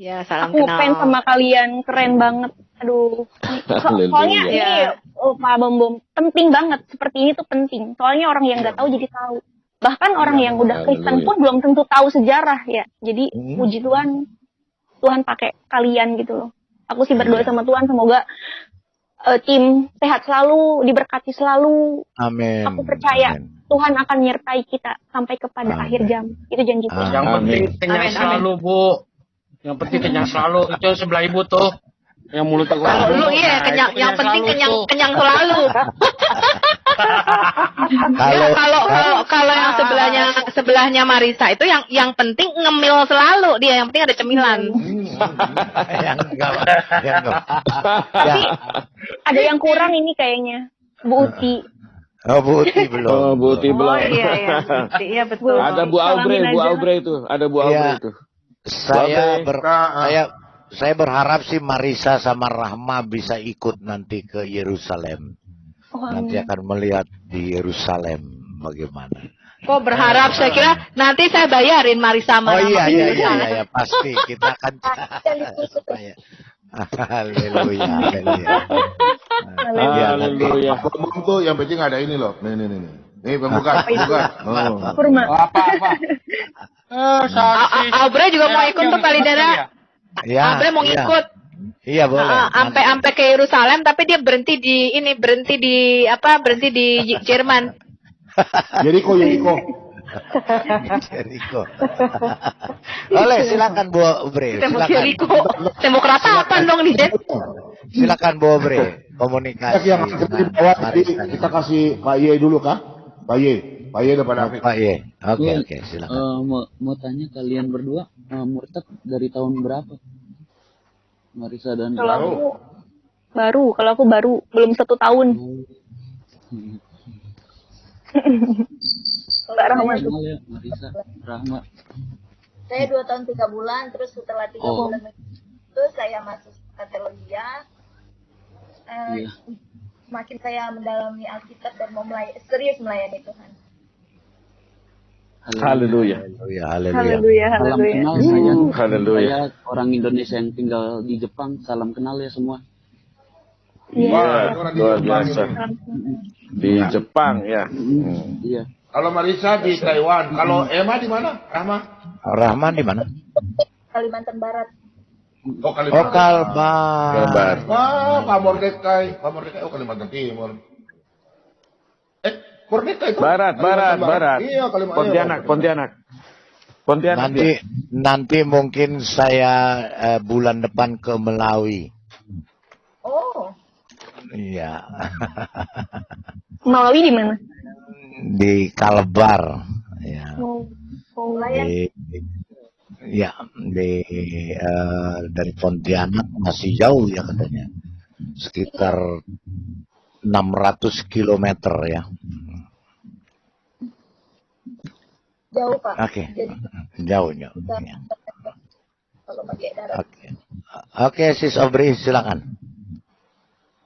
Ya, salam Aku kenal. ngefans sama kalian, keren banget. Aduh. Soalnya ini Pak Bom penting banget. Seperti ini tuh penting. Soalnya orang yang nggak tahu jadi tahu. Bahkan orang yang udah Kristen pun belum tentu tahu sejarah ya. Jadi puji Tuhan, Tuhan pakai kalian gitu loh. Aku sih berdoa sama Tuhan semoga tim sehat selalu, diberkati selalu. Amin. Aku percaya Tuhan akan menyertai kita sampai kepada akhir jam. Itu janji Tuhan. Yang penting kenyang selalu, Bu. Yang penting kenyang selalu. Itu sebelah Ibu tuh. Yang mulutnya Kalau lu iya kenyang, yang penting kenyang selalu. Kalau yang sebelahnya Marisa itu yang penting ngemil selalu dia, yang penting ada cemilan. Tapi ada yang kurang ini kayaknya, Bu Uti. Oh, Bu Uti belum. Oh, Bu Uti belum. Oh iya betul. Ada Bu Aubrey itu, ada Bu Aubrey itu. Saya berharap sih Marisa sama Rahma bisa ikut nanti ke Yerusalem. Nanti akan melihat di Yerusalem bagaimana. Kok berharap? Saya kira nanti saya bayarin Marisa sama Rahma. Iya, pasti kita akan supaya. Haleluya. Haleluya. Itu yang penting ada ini loh. Nih pembuka. Kurma. Apa? Aubrey juga mau ikut tuh kali Dada. Ya, Aubrey mau ikut. Iya boleh. Sampai ke Yerusalem, tapi dia berhenti di Jerman. Jericho. Boleh, silakan Bu Aubrey. Jericho. Demokrat apa dong nih, Den? Silakan Bu Aubrey, komunikasi. Yang kita kasih Pak Ye dulu kah? Pak Ye depan David. Pak Ye. Oke, silakan. Mau tanya kalian berdua murtad dari tahun berapa? Marisa dan Kalau aku baru belum 1 tahun. Mbak Rahma tuh. Marisa, Rahma. Saya 2 tahun 3 bulan, terus setelah 3 bulan itu saya masuk teologia. Makin saya mendalami Alkitab dan mau serius melayani Tuhan. Haleluya. Salam kenal Haleluya. saya orang Indonesia yang tinggal di Jepang. Salam kenal ya semua. Iya, luar biasa. Di Jepang ya. Iya. Kalau Marisa di Taiwan. Kalau Emma di mana? Rahma di mana? Kalimantan Barat. Oh, Kalimantan. Kalbar. Wah, Pak Mordekai. Kalimantan Timur. Mordekai itu. Barat. Iya, Pontianak. Nanti mungkin saya bulan depan ke Melawi. Oh. Iya. Melawi di mana? Di Kalbar. Ya. Dari Pontianak masih jauh ya katanya. Sekitar 600 kilometer ya. Jauh, Pak. Oke. Jauh. Kalau pakai darat. Oke, Sis Aubrey silakan.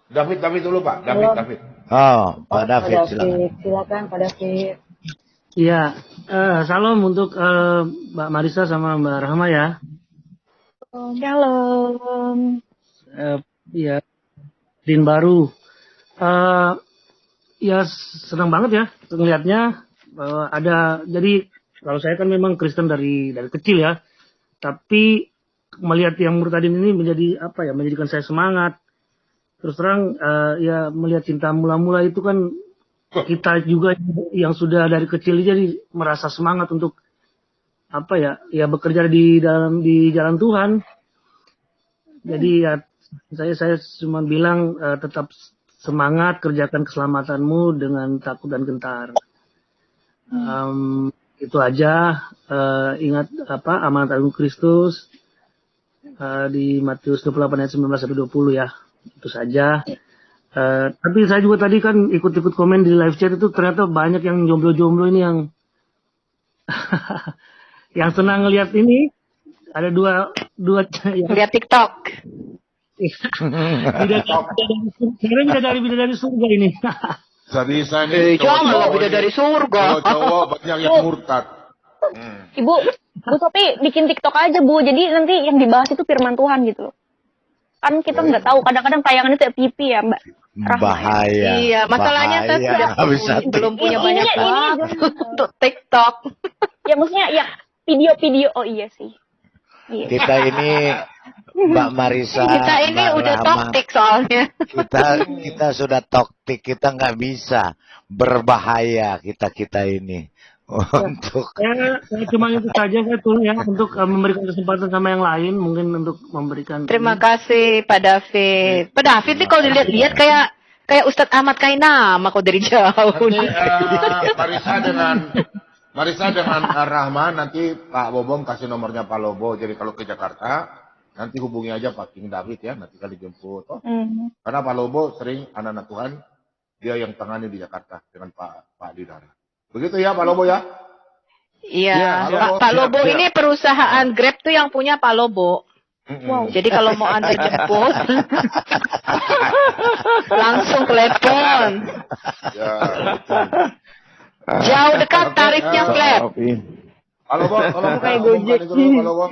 David dulu, Pak. David. Oh, Pak David silakan. Silakan, Pak David. Iya, salam untuk Mbak Marisa sama Mbak Rahma ya. Shalom. Iya, Din baru. Ya senang banget ya ngelihatnya ada. Jadi kalau saya kan memang Kristen dari kecil ya, tapi melihat yang murtadin ini menjadikan saya semangat. Terus terang ya melihat cinta mula-mula itu kan kita juga yang sudah dari kecil jadi merasa semangat untuk bekerja di jalan Tuhan. Jadi ya saya cuma bilang tetap semangat, kerjakan keselamatanmu dengan takut dan gentar. Itu aja. Ingat amanat agung Kristus di Matius 28 ayat 19 sampai 20 ya. Itu saja. Tapi saya juga tadi kan ikut komen di live chat itu ternyata banyak yang jomblo-jomblo ini yang yang senang ngelihat ini. Ada dua yang lihat TikTok. Bidadari surga ini. Bisa nih. Janganlah bidadari surga. Cowok banyak yang murtad. Ibu, Bu, tapi bikin TikTok aja, Bu. Jadi nanti yang dibahas itu firman Tuhan gitu loh. Kan kita nggak tahu, kadang-kadang tayangan itu TV ya, Mbak. Bahaya. Iya, masalahnya saya bahaya. sudah Nggak bisa belum punya Ini- banyak ini- waktu untuk TikTok. Ya maksudnya ya video-video. Oh iya sih. Iya. Kita ini Mbak Marisa, Kita ini Mbak udah Rahma, toktik soalnya. kita sudah toktik, kita nggak bisa, berbahaya kita ini untuk Saya cuma itu saja saya tuh ya untuk memberikan kesempatan sama yang lain mungkin untuk memberikan. Terima kasih Pak David. Pak David nih kalau dilihat-lihat kayak Ustadz Ahmad Kainama kok dari jauh. Nanti Marisa dengan Rahma nanti Pak Bobom kasih nomornya Pak Lobo. Jadi kalau ke Jakarta nanti hubungi aja Pak King David ya, nanti kali jemput. Oh, karena Pak Lobo sering anak-anak Tuhan dia yang tangani di Jakarta dengan Pak Didara. Begitu ya Pak Lobo ya. Iya, Halo, Pak Lobo siap. ini perusahaan Grab tuh yang punya Pak Lobo. Wow. Jadi kalau mau antar jemput, langsung telepon. Ya. Jauh dekat tarifnya flat. Pak Lobo, tolong Kayak umumkan Gojek. itu dulu Pak Lobo.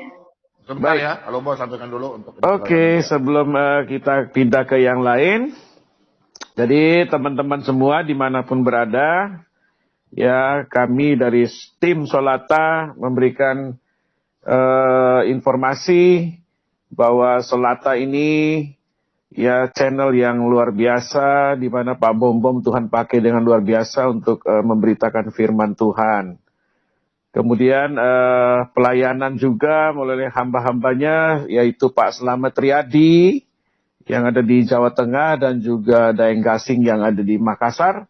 Sebentar Baik. ya, Pak Lobo sampaikan dulu untuk Oke, sebelum kita pindah ke yang lain. Jadi teman-teman semua dimanapun berada, ya kami dari tim Solata memberikan informasi bahwa Solata ini ya channel yang luar biasa di mana Pak Bom Tuhan pakai dengan luar biasa untuk memberitakan firman Tuhan. Kemudian pelayanan juga melalui hamba-hambanya yaitu Pak Slamet Riyadi yang ada di Jawa Tengah dan juga Daeng Gasing yang ada di Makassar.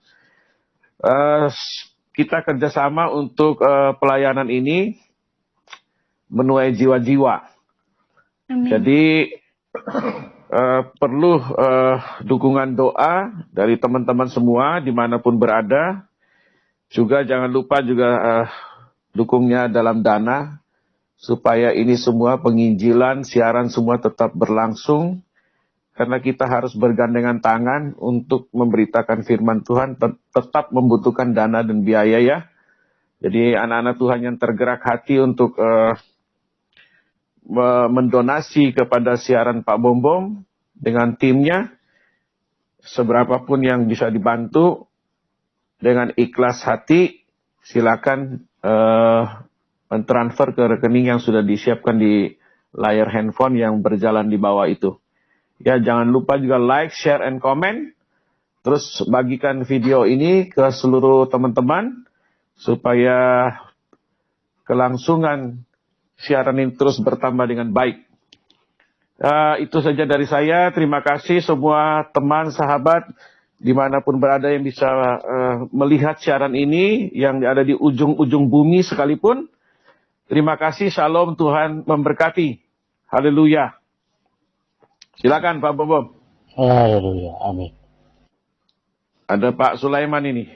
Kita kerjasama untuk pelayanan ini menuai jiwa-jiwa. Jadi perlu dukungan doa dari teman-teman semua dimanapun berada. Juga jangan lupa juga dukungnya dalam dana supaya ini semua penginjilan, siaran semua tetap berlangsung. Karena kita harus bergandengan tangan untuk memberitakan firman Tuhan, tetap membutuhkan dana dan biaya ya. Jadi anak-anak Tuhan yang tergerak hati untuk mendonasi kepada siaran Pak Bom dengan timnya, seberapapun yang bisa dibantu dengan ikhlas hati, silakan mentransfer ke rekening yang sudah disiapkan di layar handphone yang berjalan di bawah itu. Ya, jangan lupa juga like, share, and comment. Terus bagikan video ini ke seluruh teman-teman supaya kelangsungan siaran ini terus bertambah dengan baik. Itu saja dari saya. Terima kasih semua teman, sahabat, dimanapun berada yang bisa melihat siaran ini, yang ada di ujung-ujung bumi sekalipun. Terima kasih, shalom, Tuhan memberkati. Haleluya. Silakan Pak Bom. Haleluya, amin. Ada Pak Sulaiman ini.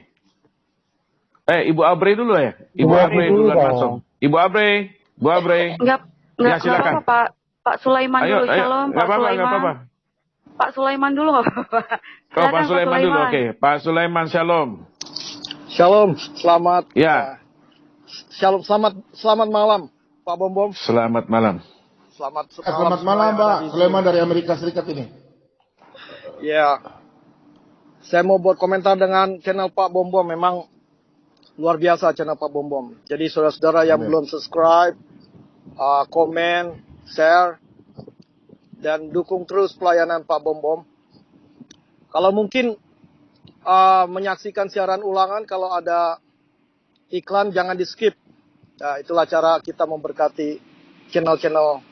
Ibu Abre dulu ya. Ibu Abre dulu langsung. Ibu Abre, Bu Abre. Enggak Ya, silakan. apa-apa, Pak Sulaiman Ayo, dulu. Shalom, nggak Pak apa-apa, Sulaiman. nggak apa-apa. Pak Sulaiman dulu nggak apa-apa. Pak Silakan, Sulaiman dulu, oke. Pak Sulaiman, shalom. Shalom, selamat. Ya, Shalom, selamat malam, Pak Bom. selamat malam. Selamat Selamat malam Pak Sulaiman dari Amerika Serikat ini. Ya, saya mau buat komentar dengan channel Pak Bom. Memang luar biasa channel Pak Bom. Jadi saudara-saudara yang belum subscribe, komen, share, dan dukung terus pelayanan Pak Bom. Kalau mungkin menyaksikan siaran ulangan, kalau ada iklan jangan di skip. Nah, itulah cara kita memberkati channel-channel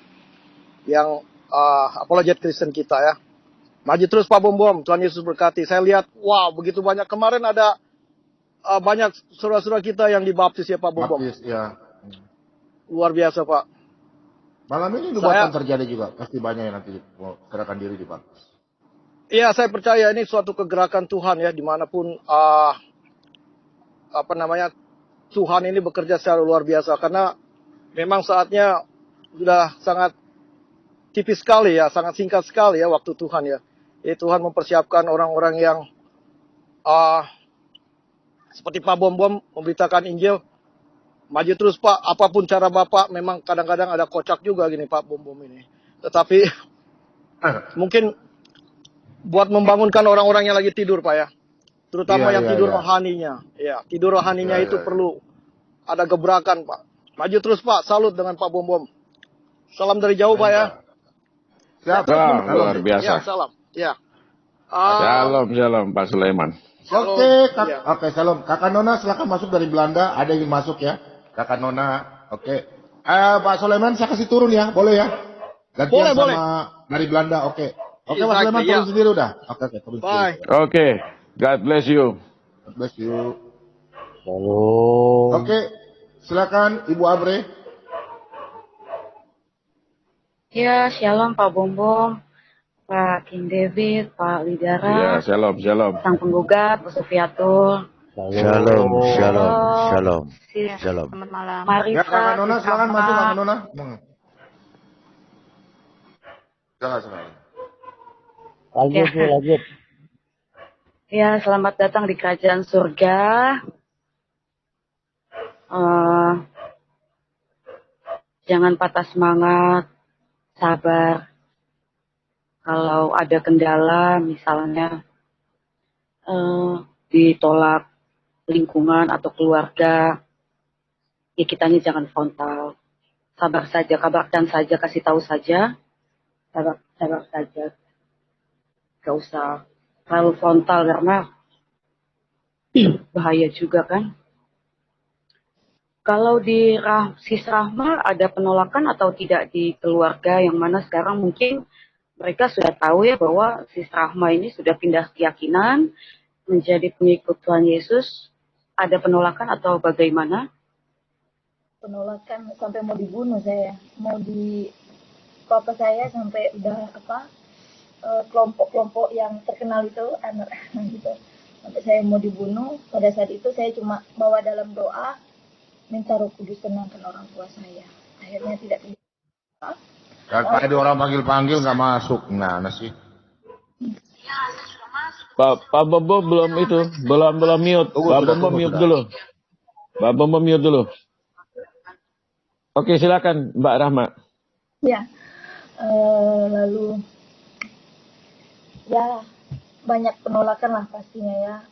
yang apologet Kristen kita ya. Maju terus Pak Bom, Tuhan Yesus berkati. Saya lihat, wow, begitu banyak. Kemarin ada banyak saudara-saudara kita yang dibaptis ya Pak Bom. Baptis, ya. Luar biasa Pak. Malam ini juga akan terjadi juga. Pasti banyak yang nanti mau serahkan diri dibaptis. Iya, saya percaya ini suatu kegerakan Tuhan ya, dimanapun Tuhan ini bekerja secara luar biasa. Karena memang saatnya sudah sangat tipis sekali ya, sangat singkat sekali ya waktu Tuhan ya. Jadi Tuhan mempersiapkan orang-orang yang seperti Pak Bom memberitakan Injil Maju terus Pak, apapun cara Bapak, memang kadang-kadang ada kocak juga gini Pak Bom Bom ini. Tetapi mungkin buat membangunkan orang-orang yang lagi tidur Pak ya. Terutama yang tidur rohaninya. Ya, tidur rohaninya itu perlu ada gebrakan Pak. Maju terus Pak, salut dengan Pak Bom Bom. Salam dari jauh Pak ya. Siap, luar biasa. Ya, salam. Ya. Shalom Pak Sulaiman. Oke, Shalom. Kakak Nona silakan masuk dari Belanda. Ada yang masuk ya? Kakak Nona. Oke. Pak Sulaiman saya kasih turun ya, boleh ya? Gantian Boleh. dari Belanda. Oke, Pak Sulaiman turun sendiri udah. Oke, turun sendiri. Oke, God bless you. God bless you. Shalom. Oke, silakan Ibu Abre. Ya, shalom Pak Bom Bom, Pak King David, Pak Lidara, Ya, shalom. Sang Penggugat, Pak Sufiatul. Shalom. Selamat malam. Marisa, Ya, Kakak Nona silakan masuk Kakak Nona. Silakan. Lanjut. Ya, selamat datang di kerajaan surga. Jangan patah semangat, sabar. Kalau ada kendala, misalnya ditolak lingkungan atau keluarga, ya kitanya jangan frontal. Sabar saja, kabarkan saja, kasih tahu saja. Sabar saja. Gak usah terlalu frontal karena bahaya juga kan. Kalau di Sis Rahma ada penolakan atau tidak di keluarga, yang mana sekarang mungkin mereka sudah tahu ya bahwa Sis Rahma ini sudah pindah keyakinan menjadi pengikut Tuhan Yesus. Ada penolakan atau bagaimana? Penolakan sampai mau dibunuh saya, mau di papa saya sampai udah kelompok-kelompok yang terkenal itu anak gitu. Sampai saya mau dibunuh. Pada saat itu saya cuma bawa dalam doa minta Roh Kudus tenangkan orang tua saya. Akhirnya tidak bisa. Tadi orang panggil nggak masuk. Nah, sih. Pak Bobo belum mute. Pak Bobo mute dulu. Oke, silakan Mbak Rahma. Ya, lalu ya banyak penolakan lah pastinya ya.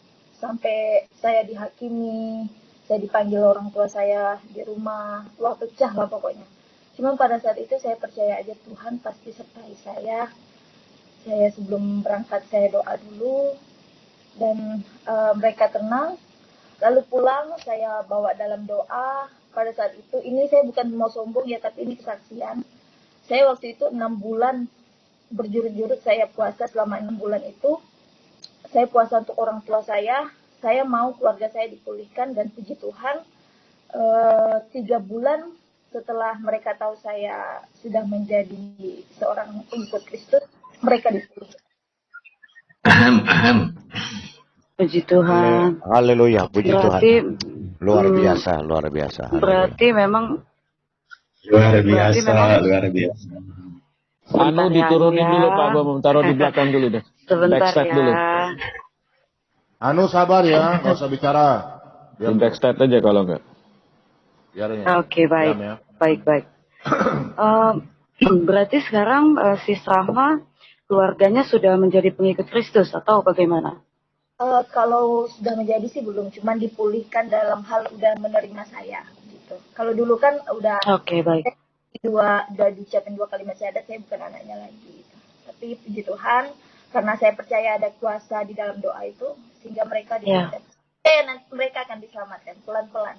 Sampai saya dihakimi, saya dipanggil orang tua saya di rumah, wah pecah lah pokoknya. Cuma pada saat itu saya percaya aja Tuhan pasti sertai saya. Saya sebelum berangkat saya doa dulu dan mereka tenang. Lalu pulang saya bawa dalam doa. Pada saat itu ini saya bukan mau sombong ya, tapi ini kesaksian. Saya waktu itu 6 bulan berjurut-jurut saya puasa. Selama 6 bulan itu saya puasa untuk orang tua saya. Saya mau keluarga saya dipulihkan dan puji Tuhan 3 bulan setelah mereka tahu saya sudah menjadi seorang pengikut Kristus, mereka dipulihkan. Puji Tuhan. Haleluya, puji Tuhan. Luar biasa. Berarti memang luar biasa. Anu diturunin dulu Pak Bom, taruh di belakang dulu deh. Sebentar backstage ya. Dulu. Anu sabar ya, nggak usah bicara. Di backstage aja kalau enggak. Oke, baik. Ya. Baik. Berarti sekarang Sis Rahma keluarganya sudah menjadi pengikut Kristus atau bagaimana? Kalau sudah menjadi sih belum, cuman dipulihkan dalam hal udah menerima saya gitu. Kalau dulu kan udah baik. Udah diucapin 2 kalimat syahadat, saya bukan anaknya lagi gitu. Tapi puji Tuhan karena saya percaya ada kuasa di dalam doa itu sehingga mereka nanti mereka akan diselamatkan pelan-pelan.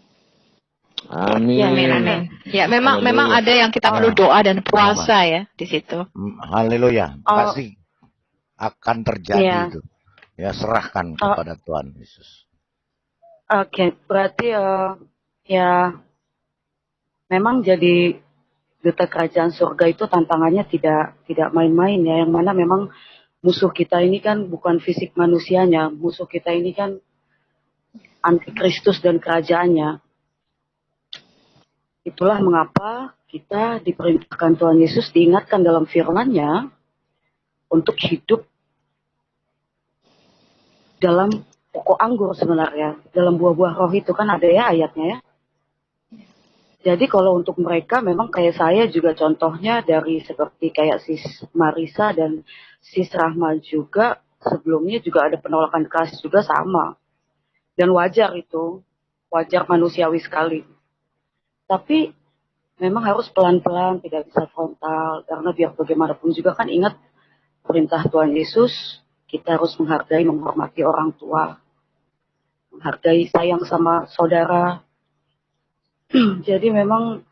Amin. Ya, memang ada yang kita perlu doa dan puasa ya di situ. Haleluya. Pasti akan terjadi itu. Ya, serahkan kepada Tuhan Yesus. Oke, berarti ya memang jadi duta kerajaan surga itu tantangannya tidak main-main ya, yang mana memang musuh kita ini kan bukan fisik manusianya, musuh kita ini kan antikristus dan kerajaannya. Itulah mengapa kita diperintahkan Tuhan Yesus, diingatkan dalam firman-Nya untuk hidup dalam pokok anggur sebenarnya. Dalam buah-buah roh itu kan ada ya ayatnya ya. Jadi kalau untuk mereka memang kayak saya juga contohnya dari seperti kayak Sis Marisa dan Sis Rahma juga sebelumnya juga ada penolakan keras juga sama. Dan wajar itu, wajar manusiawi sekali. Tapi memang harus pelan-pelan, tidak bisa frontal. Karena biar bagaimanapun juga kan ingat perintah Tuhan Yesus, kita harus menghargai, menghormati orang tua. Menghargai, sayang sama saudara. Jadi memang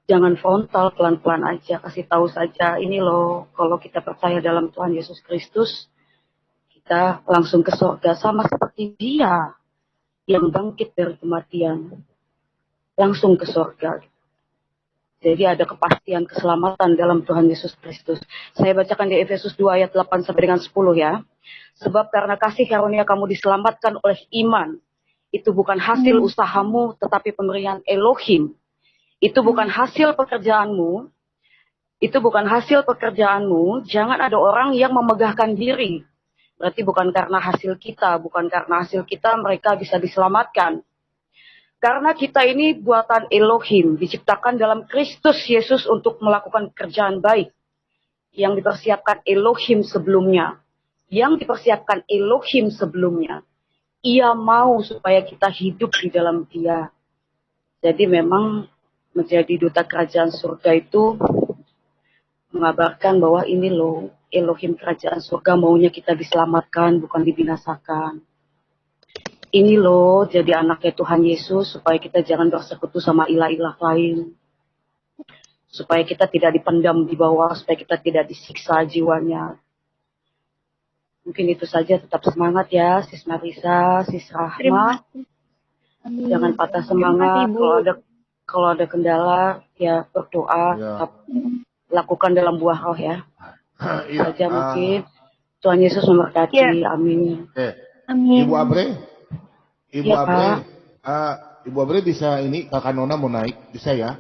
jangan frontal, pelan-pelan aja. Kasih tahu saja, ini loh, kalau kita percaya dalam Tuhan Yesus Kristus, kita langsung ke surga sama seperti Dia yang bangkit dari kematian. Langsung ke surga. Jadi ada kepastian keselamatan dalam Tuhan Yesus Kristus. Saya bacakan di Efesus 2 ayat 8 sampai dengan 10 ya. Sebab karena kasih karunia kamu diselamatkan oleh iman. Itu bukan hasil usahamu, tetapi pemberian Elohim. Itu bukan hasil pekerjaanmu. Itu bukan hasil pekerjaanmu. Jangan ada orang yang memegahkan diri. Berarti bukan karena hasil kita. Bukan karena hasil kita mereka bisa diselamatkan. Karena kita ini buatan Elohim. Diciptakan dalam Kristus Yesus untuk melakukan pekerjaan baik. Yang dipersiapkan Elohim sebelumnya. Yang dipersiapkan Elohim sebelumnya. Ia mau supaya kita hidup di dalam Dia. Jadi memang menjadi duta kerajaan surga itu mengabarkan bahwa ini loh Elohim kerajaan surga maunya kita diselamatkan bukan dibinasakan. Ini loh jadi anaknya Tuhan Yesus supaya kita jangan bersekutu sama ilah-ilah lain. Supaya kita tidak dipendam di bawah, supaya kita tidak disiksa jiwanya. Mungkin itu saja, tetap semangat ya, Sis Marisa, Sis Rahma. Jangan patah semangat. Kalau ada kendala, ya berdoa. Tetap lakukan dalam buah roh ya. Saja mungkin. Tuhan Yesus memberkati. Amin. Amin. Ibu Abre, Ibu Abre bisa ini Kakak Nona mau naik, bisa ya?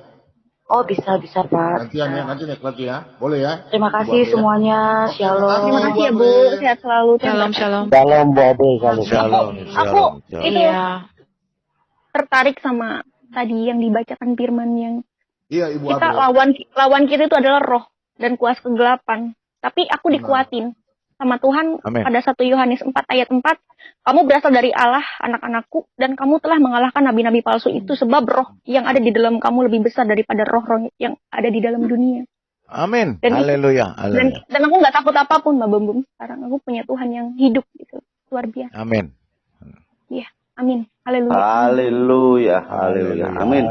Oh bisa Pak. Nanti naik lagi ya, boleh ya? Terima kasih semuanya, shalom. Terima kasih ya Bu, sehat selalu. Shalom. Shalom, Bu Abre. Shalom. Aku itu Iya. tertarik sama tadi yang dibacakan firman yang Ibu kita Abre. lawan kita itu adalah roh dan kuasa kegelapan. Tapi aku dikuatin sama Tuhan. Amin. Pada 1 Yohanes 4 ayat 4, kamu berasal dari Allah, anak-anakku, dan kamu telah mengalahkan nabi-nabi palsu itu sebab roh yang ada di dalam kamu lebih besar daripada roh-roh yang ada di dalam dunia. Amin. Dan Haleluya. dan aku nggak takut apapun, Mbak Bum. Sekarang aku punya Tuhan yang hidup gitu, luar biasa. Amin. Iya, amin. Haleluya. Haleluya. Amin.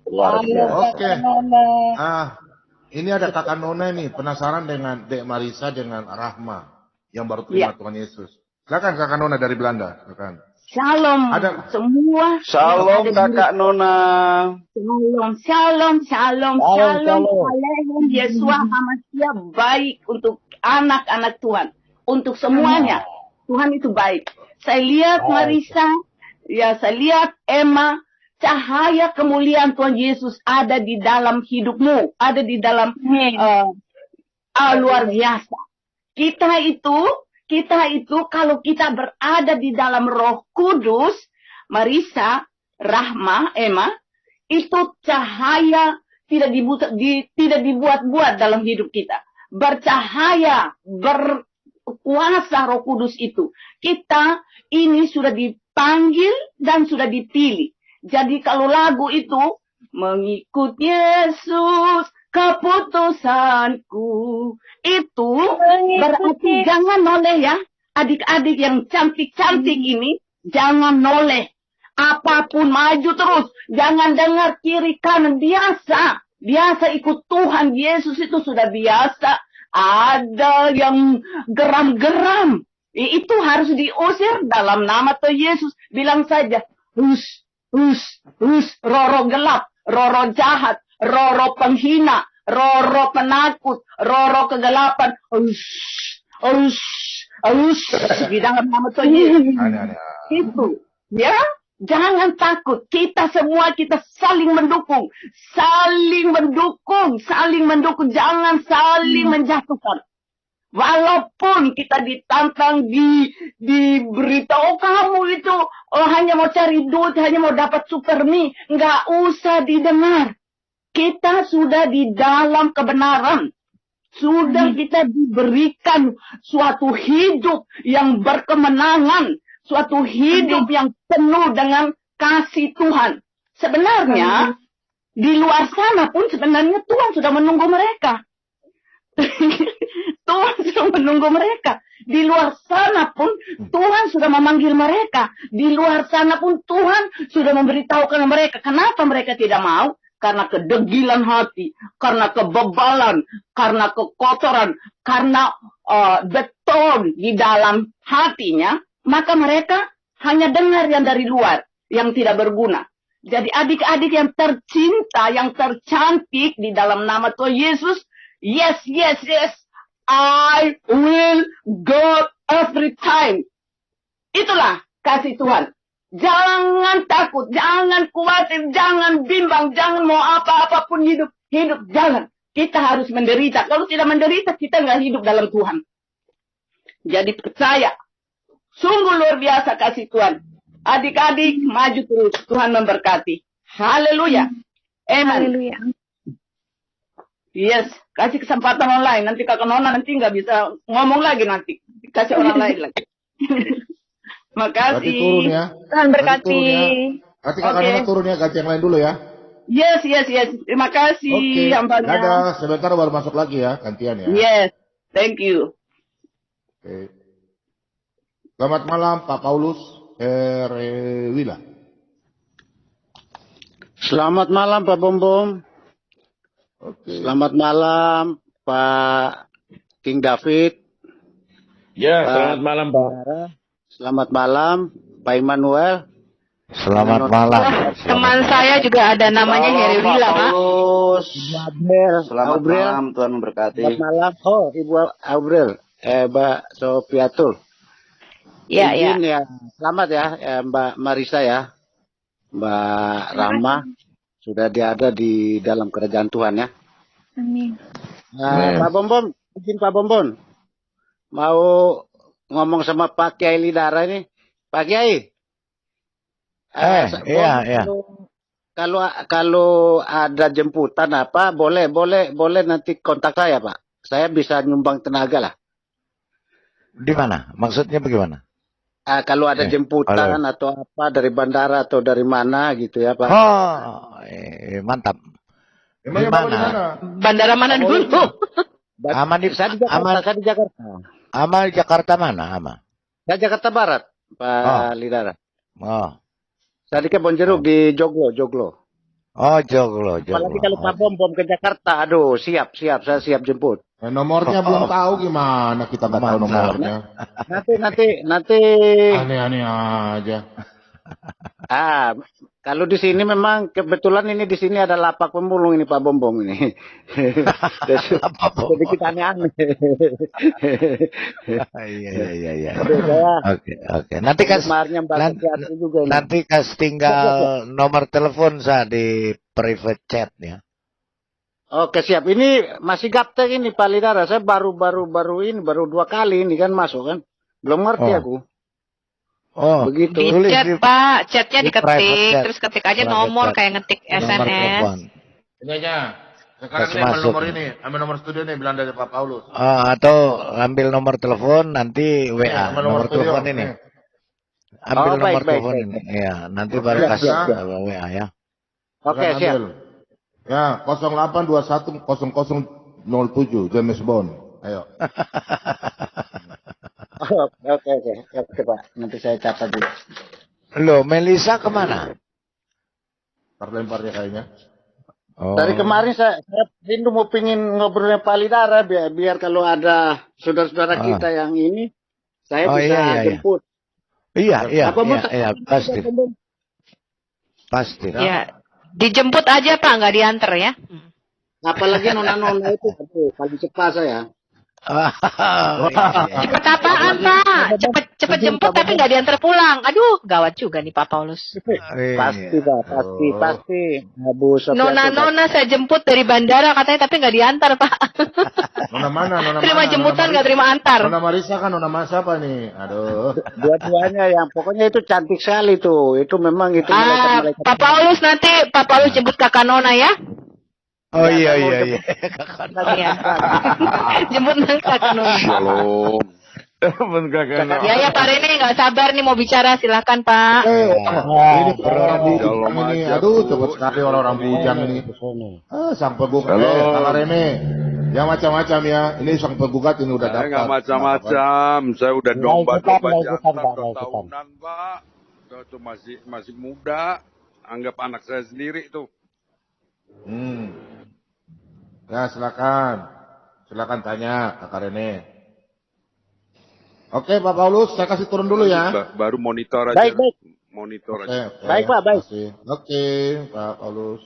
Luar biasa. Oke. Ini ada Kakak Nona nih, penasaran dengan Dek Marisa dengan Rahma yang baru terima Tuhan Yesus. Silakan Kakak Nona dari Belanda, silakan. Shalom semua. Shalom Kakak Nona. Shalom. Yesus Hamasiah baik untuk anak-anak Tuhan. Untuk semuanya. Tuhan itu baik. Saya lihat Marisa, saya lihat Emma, cahaya kemuliaan Tuhan Yesus ada di dalam hidupmu. Ada di dalam luar biasa. Kita itu kalau kita berada di dalam Roh Kudus, Marisa, Rahma, Emma, itu cahaya tidak dibuat-buat dalam hidup kita. Bercahaya, berkuasa Roh Kudus itu. Kita ini sudah dipanggil dan sudah dipilih. Jadi kalau lagu itu, mengikut Yesus, keputusanku, itu berarti jangan noleh ya. Adik-adik yang cantik-cantik ini, jangan noleh. Apapun maju terus. Jangan dengar kiri kanan. Biasa ikut Tuhan Yesus itu sudah biasa. Ada yang geram-geram. Itu harus diusir dalam nama Tuhan Yesus. Bilang saja, roh gelap, roh jahat, roh penghina, roh penakut, roh kegelapan. Di dalam nama Tuhan Yesus. Itu, ya. Jangan takut. Kita semua saling mendukung. Saling mendukung. Jangan saling menjatuhkan. Walaupun kita ditantang, diberitahu kamu itu hanya mau cari duit, hanya mau dapat super mie, nggak usah didengar. Kita sudah di dalam kebenaran. Sudah kita diberikan suatu hidup yang berkemenangan, suatu hidup yang penuh dengan kasih Tuhan. Sebenarnya di luar sana pun sebenarnya Tuhan sudah menunggu mereka. Tuhan sudah menunggu mereka. Di luar sana pun Tuhan sudah memanggil mereka. Di luar sana pun Tuhan sudah memberitahukan mereka. Kenapa mereka tidak mau? Karena kedegilan hati, karena kebebalan, karena kekotoran, karena beton di dalam hatinya. Maka mereka hanya dengar yang dari luar, yang tidak berguna. Jadi adik-adik yang tercinta, yang tercantik di dalam nama Tuhan Yesus, yes, yes, yes, I will go every time. Itulah kasih Tuhan. Jangan takut, jangan khawatir, jangan bimbang, jangan mau apa-apapun hidup, jangan. Kita harus menderita. Kalau tidak menderita, kita nggak hidup dalam Tuhan. Jadi percaya, sungguh luar biasa kasih Tuhan. Adik-adik, maju terus. Tuhan memberkati. Haleluya. Amen. Haleluya. Yes, kasih kesempatan online. Nanti Kakak Nona nanti nggak bisa ngomong lagi nanti. Kasih orang lain lagi. Makasih. Berarti turun ya. Tuhan berkati. Nanti Kakak Nona turun ya, ganti yang lain dulu ya. Yes, yes, yes. Terima kasih. Oke. Hambanya. Dadah, sebentar baru masuk lagi ya, gantian ya. Yes, thank you. Oke. Selamat malam Pak Paulus Herewila. Selamat malam Pak Bombom. Oke. Selamat malam Pak King David. Ya, selamat malam Pak. Selamat malam Pak Immanuel. Selamat malam. Teman saya juga ada namanya Herewila, Pak. Selamat malam, Tuhan memberkati. Selamat malam. Oh, Ibu Aurel. Mbak Sofiatul. Ya, ya. Izin ya. Selamat ya, Mbak Marisa ya. Mbak Rama. Sudah ada di dalam kerajaan Tuhan ya. Amin. Pak Bombom, izin Pak Bombom. Mau ngomong sama Pak Kiai Lidara ini. Pak Kiai. Iya. Kalau ada jemputan apa, boleh nanti kontak saya Pak. Saya bisa nyumbang tenaga lah. Di mana? Maksudnya bagaimana? Kalau ada jemputan atau apa dari bandara atau dari mana gitu ya Pak. Oh, mantap. Emangnya Bapak di mana? Bandara mana dulu? Saya di Jakarta. Ama di Jakarta mana? Ama? Saya Jakarta Barat, Pak Lidara. Oh. Saya di Kebonjeruk di Joglo. Oh, Joglo. Apalagi kalau Pak Bom ke Jakarta, aduh siap, saya siap jemput. Nomornya belum tahu gimana, kita nggak tahu nomornya. Nanti. Aneh-aneh aja. Kalau di sini memang kebetulan ini di sini ada lapak pemulung ini Pak Bom ini. Jadi kita aneh-aneh. Iya. Oke. Nanti tinggal nomor telepon saya di private chat ya. Oke siap. Ini masih gaptek ini Pak Lidara. Saya baru 2 kali ini kan masuk kan. Belum ngerti aku. Oh, begitu. Di chat Pak, chatnya diketik, terus ketik aja nomor kayak ngetik SMS. Ini aja. Sekarang ini ambil nomor ini, ambil nomor studio nih, bilang dari Pak Paulus. Atau ambil nomor telepon nanti WA, nomor telepon ini. Ambil nomor telepon ini, ya. Nanti baru kasih WA ya. Oke siap. Ya, 08210007 James Bond. Ayo. Oke Pak. Nanti saya catat dulu. Loh, Melisa kemana? Terlemparnya kayaknya. Oh. Dari kemarin saya rindu mau pingin ngobrolnya Pak Lidara biar kalau ada saudara-saudara kita yang ini saya bisa jemput. Iya, pasti. Pasti. Ya, dijemput aja Pak, nggak diantar ya. Apalagi nona-nona itu paling cepat saya. Cepet apaan Pak? cepet jemput tapi nggak diantar pulang. Aduh, gawat juga nih Pak Paulus. Pasti Pak, pasti. Bu Sofiatul. Nona saya jemput dari bandara katanya tapi nggak diantar Pak. Nona mana? Terima jemputan nggak terima antar. Nona Marisa kan Nona Mas apa nih? Aduh. Dua-duanya yang pokoknya itu cantik sekali tuh. Itu memang itu malaikat-malaikat. Pak Paulus nanti Pak Paulus jemput kakak Nona ya. Oh iya. Jemput kakak Nona. Shalom. Ya Pak Rene nggak sabar nih mau bicara, silakan Pak. Ini orang bujang ini, aduh cepet sekali orang-orang bujang ini. Sang penggugat, Kakak Rene, yang macam-macam ya. Ini sang penggugat ini udah dapat. Nggak macam-macam, saya udah domba-domba jantan 2 tahunan Pak. Itu masih muda, anggap anak saya sendiri tuh. Ya silakan tanya Kakak Rene. Oke Pak Paulus, saya kasih turun dulu ya. Baru monitor aja. Baik. Monitor aja. Baik Pak, baik. Oke Pak Paulus.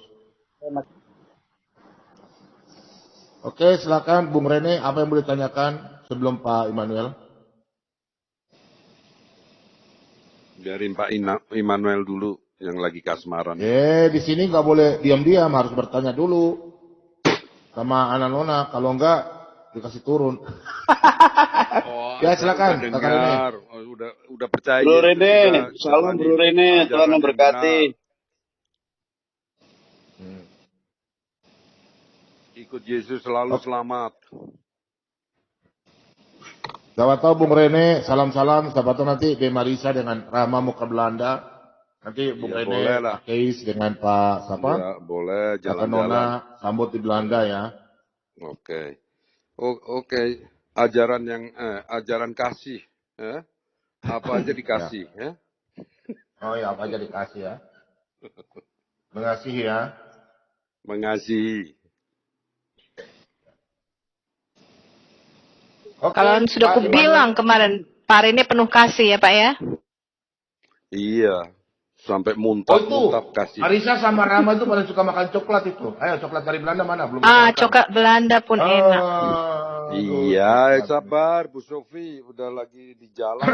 Oke silakan Bung Rene, apa yang boleh ditanyakan sebelum Pak Immanuel? Biarin Pak Immanuel dulu yang lagi kasmaran. Di sini nggak boleh diam-diam, harus bertanya dulu sama anak Nona. Kalau enggak dikasih turun. Ya silakan. Udah dengar, udah percaya. Bro Rene, salam Bro Rene, Tuhan memberkati. Ikut Yesus selalu selamat. Siapa tahu Bung Rene, salam-salam. Siapa tahu nanti De Marisa dengan Rahma mau ke Belanda. Nanti Bung Rene, Pak Keis dengan Pak siapa? Ya, boleh Kakak jalan-jalan. Nona sambut di Belanda ya. Oke. Oke. Ajaran kasih, apa aja dikasih, ya. Oh ya, apa aja dikasih ya. Mengasihi ya. Mengasihi. Kalau sudah aku bilang kemarin, Pak Rene penuh kasih ya Pak ya. Iya, sampai muntah-muntah kasih. Marisa sama Rama itu paling suka makan coklat itu. Ayo coklat dari Belanda mana? Belum. Coklat Belanda pun enak. Iya, sabar Bu Sofi, udah lagi di jalan.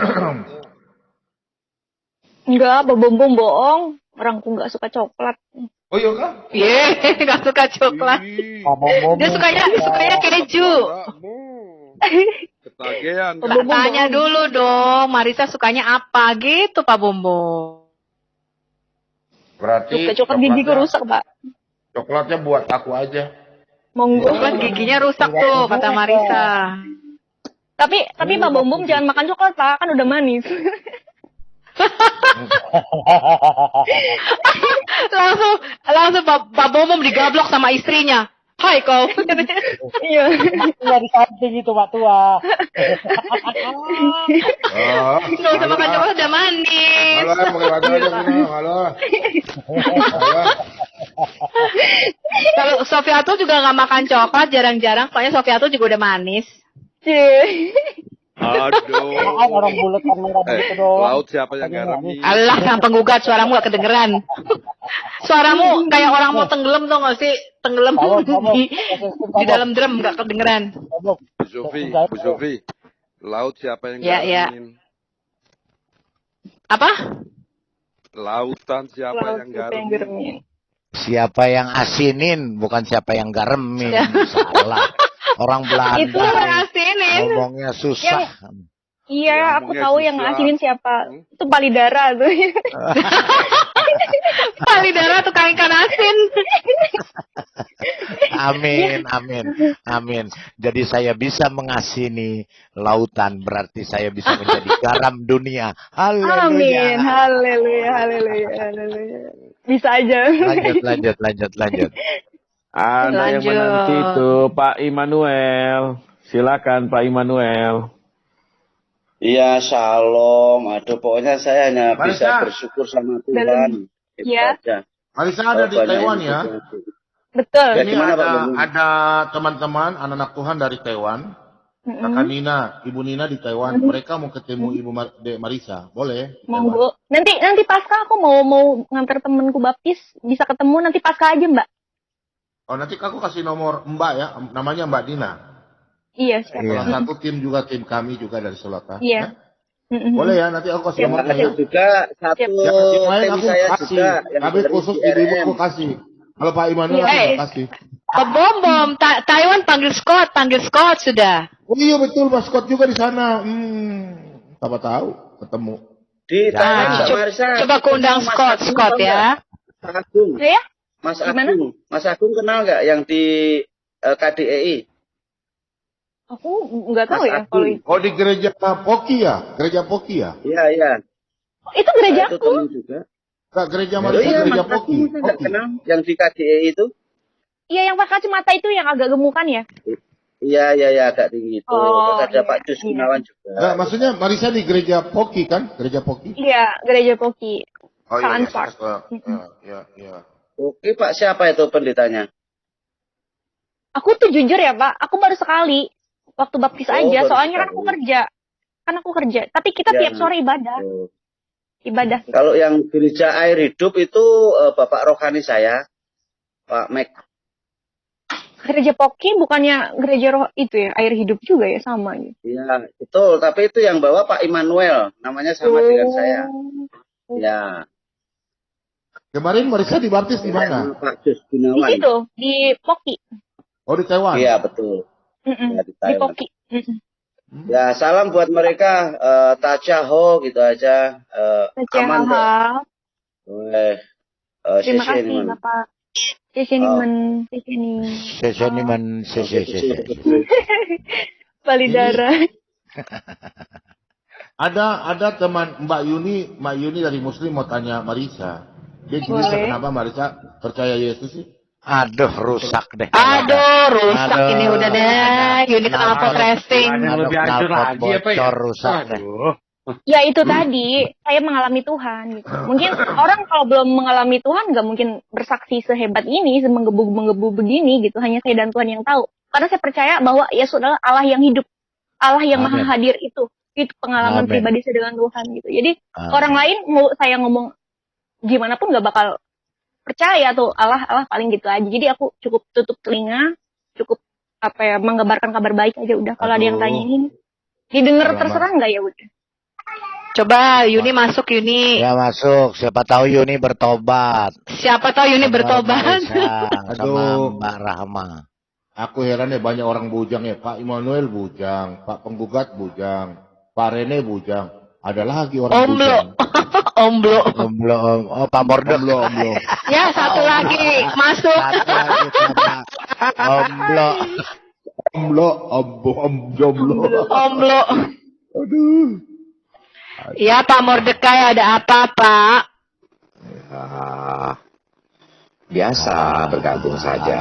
Enggak, Bom bohong. Orangku nggak suka coklat. Oh iya kah? Nggak suka coklat. Dia sukanya keju. Ketagihan. Tanya dulu dong, Marisa sukanya apa gitu Pak Bombo. Berarti coklat gigiku rusak Pak. Coklatnya buat aku aja. Monggo. Coklat giginya rusak tuh kata Marisa. Tapi Pak Bom jangan makan coklat Pak, kan udah manis. langsung Pak Bom digablok sama istrinya. Hai kau. Iya. Tua di samping itu Pak Tua. Nggak usah makan coklat udah manis. Kalau Sofiatul juga nggak makan coklat jarang-jarang, soalnya Sofiatul juga udah manis. Aduh. Orang bulat kan merah gitu doang. Laut siapa yang garami? Allah, yang penggugat suaramu gak kedengeran. Suaramu kayak orang mau tenggelam tuh nggak sih? Tenggelam di dalam drum gak kedengeran. Bu Sofi, laut siapa yang garamin? Apa? Lautan siapa yang garamin? Siapa yang asinin, bukan siapa yang garemin. Salah. Orang Belanda. Itu yang asinin. Ngomongnya susah. Iya, aku tahu yang asinin siapa. Itu Palidara tuh. Palidara tukang ikan asin. Amin. Jadi saya bisa mengasini lautan, berarti saya bisa menjadi garam dunia. Haleluya. Haleluya. Bisa aja. Lanjut. Ada yang menanti itu Pak Immanuel. Silakan Pak Immanuel. Iya, shalom. Aduh, pokoknya saya hanya bisa bersyukur sama Tuhan. Iya. Marisa ada di Taiwan ya? Betul. Ini ada teman-teman anak-anak Tuhan dari Taiwan. Kakak Nina, Ibu Nina di Taiwan. Mereka mau ketemu Ibu Marisa. Boleh? Monggo. Nanti pasca aku mau nganter temenku baptis. Bisa ketemu nanti pasca aja Mbak. Oh nanti aku kasih nomor Mbak ya, namanya Mbak Dina. Iya, siap. Salah satu tim kami juga dari Solata. Iya. Boleh ya, nanti aku kasih nomor Ada juga satu yang lain tim aku saya kasih. juga yang Tapi dari khusus ibu aku kasih. Kalau Pak Immanuel aku nggak kasih. Bom, Taiwan panggil Scott sudah. Oh iya betul, Mas Scott juga di sana. Siapa tahu ketemu. Di Taiwan, Mbak Marisa. Coba kundang Scott ya. Mas Agung. Ya? Mas Agung kenal nggak yang di KDEI? Aku nggak tahu ya kalau itu. Oh di gereja Poki ya? Gereja Poki ya? Iya. Itu gereja Itu aku. teman juga. Kak, gereja Marisa, gereja Mas Poki. Agung nggak kenal yang di KDEI itu? Iya, yang pakai kacamata itu yang agak gemukan ya? Iya, agak tinggi itu. Terus ada Pak Jus Gunawan juga. Nah, maksudnya Marisa di gereja Poki kan? Gereja Poki? Iya, gereja Poki. Oh Salaan iya, Park. iya. Oke Pak, siapa itu pendetanya? Aku tuh jujur ya Pak, aku baru sekali. Waktu baptis aja, baru soalnya kan sekali. aku kerja. Aku kerja. Tapi kita tiap sore ibadah. Ibadah. Kalau yang gereja air hidup itu Bapak rohani saya, Pak Mek. Gereja Poki bukannya gereja roh itu ya, air hidup juga ya, sama gitu. Iya, betul. Tapi itu yang bawa Pak Immanuel, namanya sama dengan saya. Ya. Kemarin Marisa dibaptis di mana? Pak Jus Di Gunawan. situ, di Poki. Oh di Taiwan? Iya, betul. Ya, di Di Taiwan. Poki. Ya, salam buat mereka. Tacaho gitu aja. Aman kok. Terima kasih Bapak. Seseniman. Palidara. Ada teman Mbak Yuni dari Muslim mau tanya Marisa. Dia cerita kenapa Marisa percaya Yesus sih? Aduh, rusak deh. Ini udah deh. Yuni kenal racing. Lebih hancur lagi apa ya? Rusak deh. Ya itu tadi, saya mengalami Tuhan gitu. Mungkin orang kalau belum mengalami Tuhan nggak mungkin bersaksi sehebat ini, menggebu-menggebu begini gitu. Hanya saya dan Tuhan yang tahu. Karena saya percaya bahwa Yesus adalah Allah yang hidup, Allah yang maha hadir itu pengalaman pribadi saya dengan Tuhan gitu. Jadi orang lain mau saya ngomong gimana pun nggak bakal percaya tuh Allah paling gitu aja. Jadi aku cukup tutup telinga, cukup mengabarkan kabar baik aja udah. Kalau ada yang tanya ini, didengar terserah nggak ya udah. Coba Yuni masuk Yuni. Ya masuk. Siapa tahu Yuni bertobat. Sama Mbak Rahma. Aku heran ya banyak orang bujang ya. Pak Immanuel bujang, Pak Penggugat bujang, Pak Rene bujang. Ada lagi orang bujang. Omblo. Oh, Pak Mordek. Omblo. Ya satu lagi masuk. Omblo. Aduh. Ya Pak Mordekai, ada apa Pak? Biasa bergabung saja.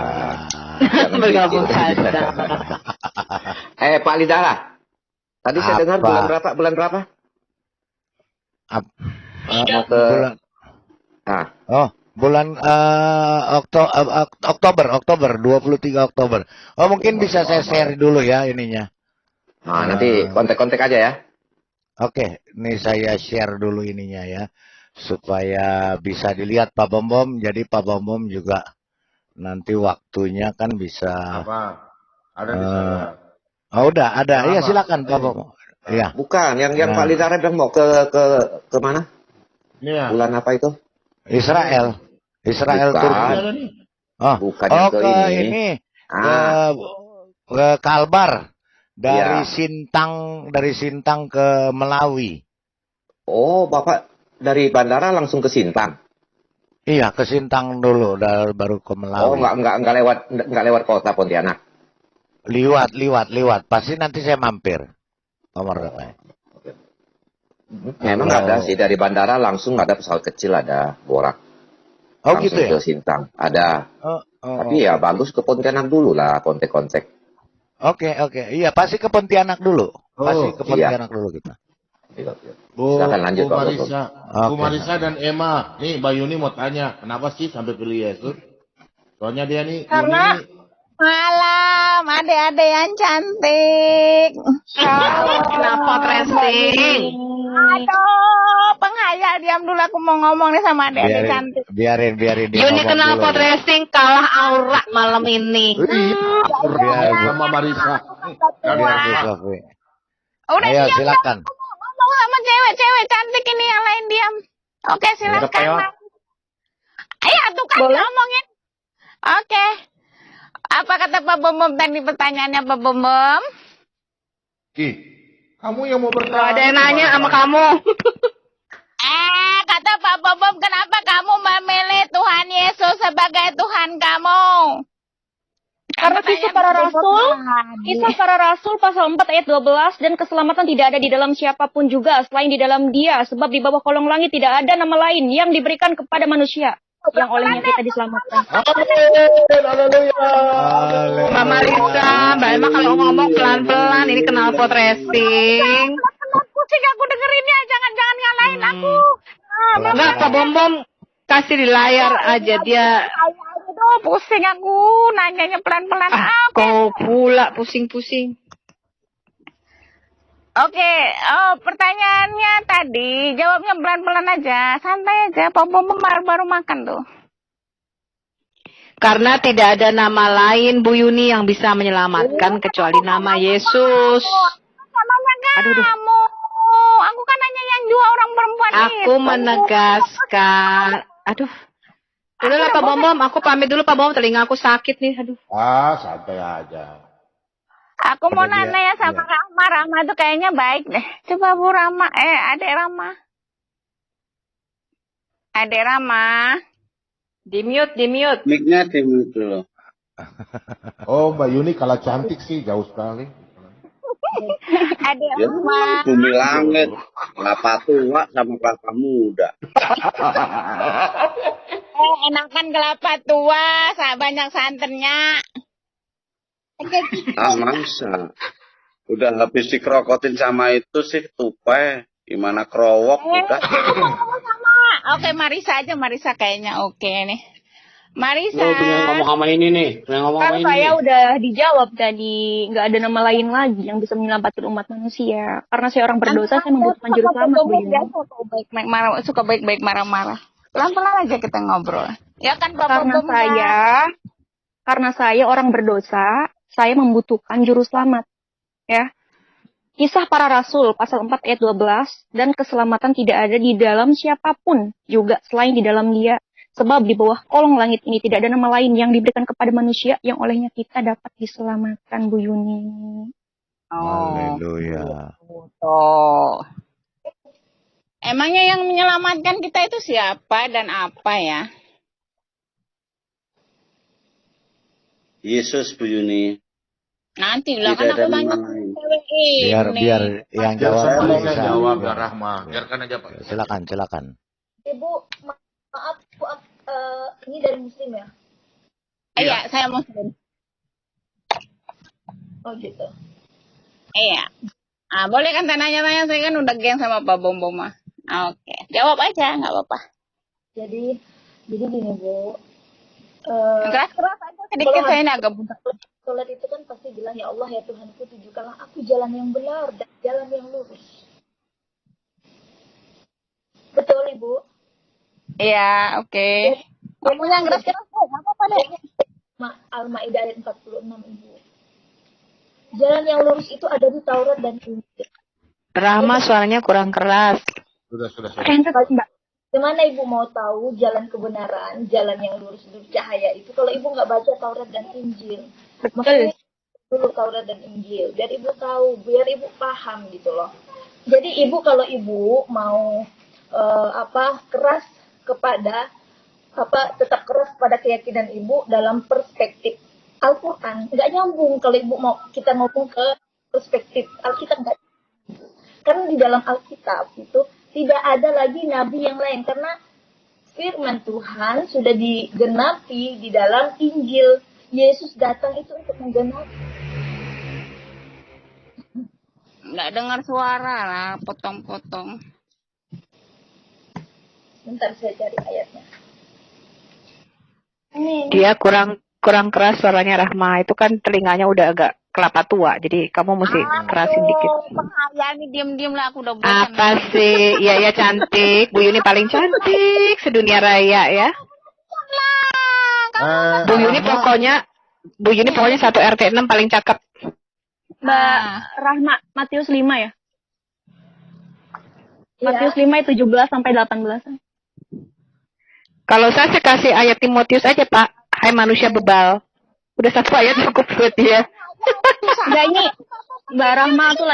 Bergabung saja. Pak Lidara, tadi saya dengar bulan berapa? Mau ke bulan Oktober 23 Oktober. Oh mungkin bisa saya share dulu ya ininya. Nah, nanti kontak-kontak aja ya. Oke, ini saya share dulu ininya ya, supaya bisa dilihat Pak Bom. Jadi Pak Bom juga nanti waktunya kan bisa. Apa? Ada di sana. Oh udah ada, iya silakan Pak Bom. Iya. Bukan, yang Pak Lidara bilang mau ke mana? Iya. Bulan apa itu? Israel Turki. Bukan ke ini. Ke Kalbar. Dari Sintang ke Melawi. Oh, Bapak dari bandara langsung ke Sintang? Iya, ke Sintang dulu, baru ke Melawi. Oh, nggak lewat kota Pontianak? Liwat. Pasti nanti saya mampir. Nomor berapa? Memang ada sih, dari bandara langsung ada pesawat kecil, ada borak. Oh langsung gitu ya? Ke Sintang, ada. Tapi ya bagus ke Pontianak dulu lah, kontek-kontek. Oke. Iya, pasti ke Pontianak dulu. Dulu kita. Silakan lanjut, Bu Pak. Marisa. Bu Marisa dan Emma. Nih, Mbak Yuni mau tanya, kenapa sih sampai pilih Yesus? Soalnya dia nih, karena malam adik-adik yang cantik. Kenapa tracing? Aduh, penghayal diam dulu, aku mau ngomong nih sama adik-adik cantik. Biarin Yuni kenapa tracing kalah aura malam ini? Sama Marisa. Udah Ayo silakan. sama cewek-cewek cantik ini yang lain diam. Oke, silakan. Ayo tuh kan ngomongin. Oke. Apa kata Pak Bom tadi pertanyaannya Pak Bom? Kamu yang mau bertanya. Ada yang nanya sama kamu. Kata Pak Bom, kenapa kamu memilih Tuhan Yesus sebagai Tuhan kamu? Karena kisah para rasul pasal 4 ayat 12 dan keselamatan tidak ada di dalam siapapun juga selain di dalam Dia, sebab di bawah kolong langit tidak ada nama lain yang diberikan kepada manusia yang olehnya kita diselamatkan. Mbak Marisa, Mbak Emma kalau ngomong pelan-pelan, ini knalpot racing. Pusing aku dengerinnya, jangan ngalahin aku. Enggak, Pak Bom kasih di layar aja dia. Aduh, pusing aku, nanyanya pelan-pelan. Kau pula pusing-pusing. Oke, pertanyaannya tadi, jawabnya pelan-pelan aja, santai aja. Pak Bom baru makan tuh. Karena tidak ada nama lain Bu Yuni yang bisa menyelamatkan kecuali nama Yesus. Aduh, kamu. Aku kan nanya yang dua orang perempuan itu. Aku menegaskan. Aduh. Udahlah Pak Bom, aku pamit dulu Pak Bom, telinga aku sakit nih. Aduh. Santai aja. Aku mau nanya sama Rahma. Rahma tuh kayaknya baik deh. Coba Bu Rahma. Adek Rahma. Adek Rahma. Di-mute. Mic-nya di-mute dulu. Oh, Mbak Yuni kalah cantik sih, jauh sekali. Adek Rahma. Bumi langit. Kelapa tua sama kelapa muda. Enakan kelapa tua, banyak santannya. Masa. Udah habis dikerokotin sama itu sih tupai. Gimana kerowok udah. Sama. Oke, Marisa aja. Marisa kayaknya oke nih. Marisa. Ngomong sama ini nih. Kan saya udah dijawab tadi. Nggak ada nama lain lagi yang bisa menyelamatkan umat manusia. Karena saya orang berdosa, saya membutuhkan juru selamat. Suka baik-baik marah-marah. Pelan-pelan aja kita ngobrol. Ya kan Pak Bom? Karena saya orang berdosa, saya membutuhkan juru selamat. Ya. Kisah para rasul pasal 4 ayat 12 dan keselamatan tidak ada di dalam siapapun juga selain di dalam Dia. Sebab di bawah kolong langit ini tidak ada nama lain yang diberikan kepada manusia yang olehnya kita dapat diselamatkan, Bu Yuni. Haleluya. Emangnya yang menyelamatkan kita itu siapa dan apa ya? Yesus, Bu Yuni. Nanti lah kan aku tanya cewek ini. Biar yang jawab Saya jawab ya Rahma. Biarkan aja Pak. Silakan. Ibu, maaf, ini dari Muslim ya? Iya, saya Muslim. Oh gitu. Iya. Boleh kan tanya-tanya, saya kan udah geng sama Pak Bom mah. Oke, jawab aja, nggak apa-apa. Jadi gini Bu. Keras-keras aja sedikit, saya ini agak buta. Sholat itu kan pasti bilang, ya Allah ya Tuhanku, tunjukkanlah aku jalan yang benar dan jalan yang lurus. Betul Ibu? Iya, oke. Kamu yang keras-keras, nggak apa-apa deh. Al-Ma'idah ayat 46 Ibu. Jalan yang lurus itu ada di Taurat dan Injil. Rahma suaranya kurang keras. Sudah. Gimana Ibu mau tahu jalan kebenaran, jalan yang lurus cahaya itu kalau Ibu nggak baca Taurat dan Injil? Makanya dulu Taurat dan Injil, biar Ibu tahu, biar Ibu paham gitu loh. Jadi Ibu kalau Ibu mau keras kepada tetap keras pada keyakinan Ibu dalam perspektif Al-Quran, nggak nyambung kalau Ibu mau kita ngomong ke perspektif Alkitab nggak. Karena di dalam Alkitab itu tidak ada lagi nabi yang lain, karena firman Tuhan sudah digenapi di dalam Injil. Yesus datang itu untuk menggenapi. Nggak dengar suara lah, potong-potong. Bentar saya cari ayatnya. Dia kurang keras suaranya Rahma. Itu kan telinganya udah agak kelapa tua, jadi kamu mesti kerasin dikit. Penghayal nih, diem-diem lah, aku udah bosan. Apa sih? Iya cantik. Bu Yuni paling cantik sedunia raya ya. Bu Yuni pokoknya 1 RT 6 paling cakep. Mbak Rahma, Matius 5 ya? Matius 5 ayat 17 sampai 18. Kalau saya sih kasih ayat Timotius aja, Pak. Hai manusia bebal. Udah satu ayat cukup buat dia. Enggak, ini Mbak Rahma tuh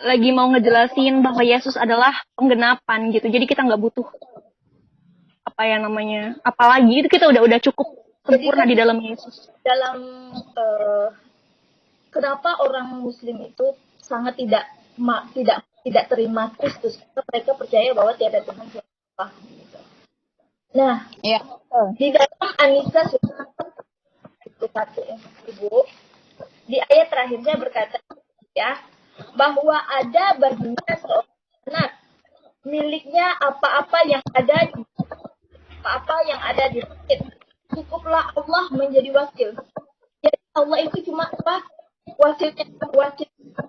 lagi mau ngejelasin bahwa Yesus adalah penggenapan gitu. Jadi kita nggak butuh apa yang namanya, apalagi itu kita udah cukup sempurna di dalam Yesus. Dalam kenapa orang Muslim itu sangat tidak terima Kristus? Karena mereka percaya bahwa tiada Tuhan selain Allah. Gitu. Nah, di dalam An-Nisa surat 1, Ibu, di ayat terakhirnya berkata ya bahwa ada baginya seorang anak miliknya apa-apa yang ada di langit. Cukuplah Allah menjadi wakil. Jadi Allah itu cuma apa? Wakil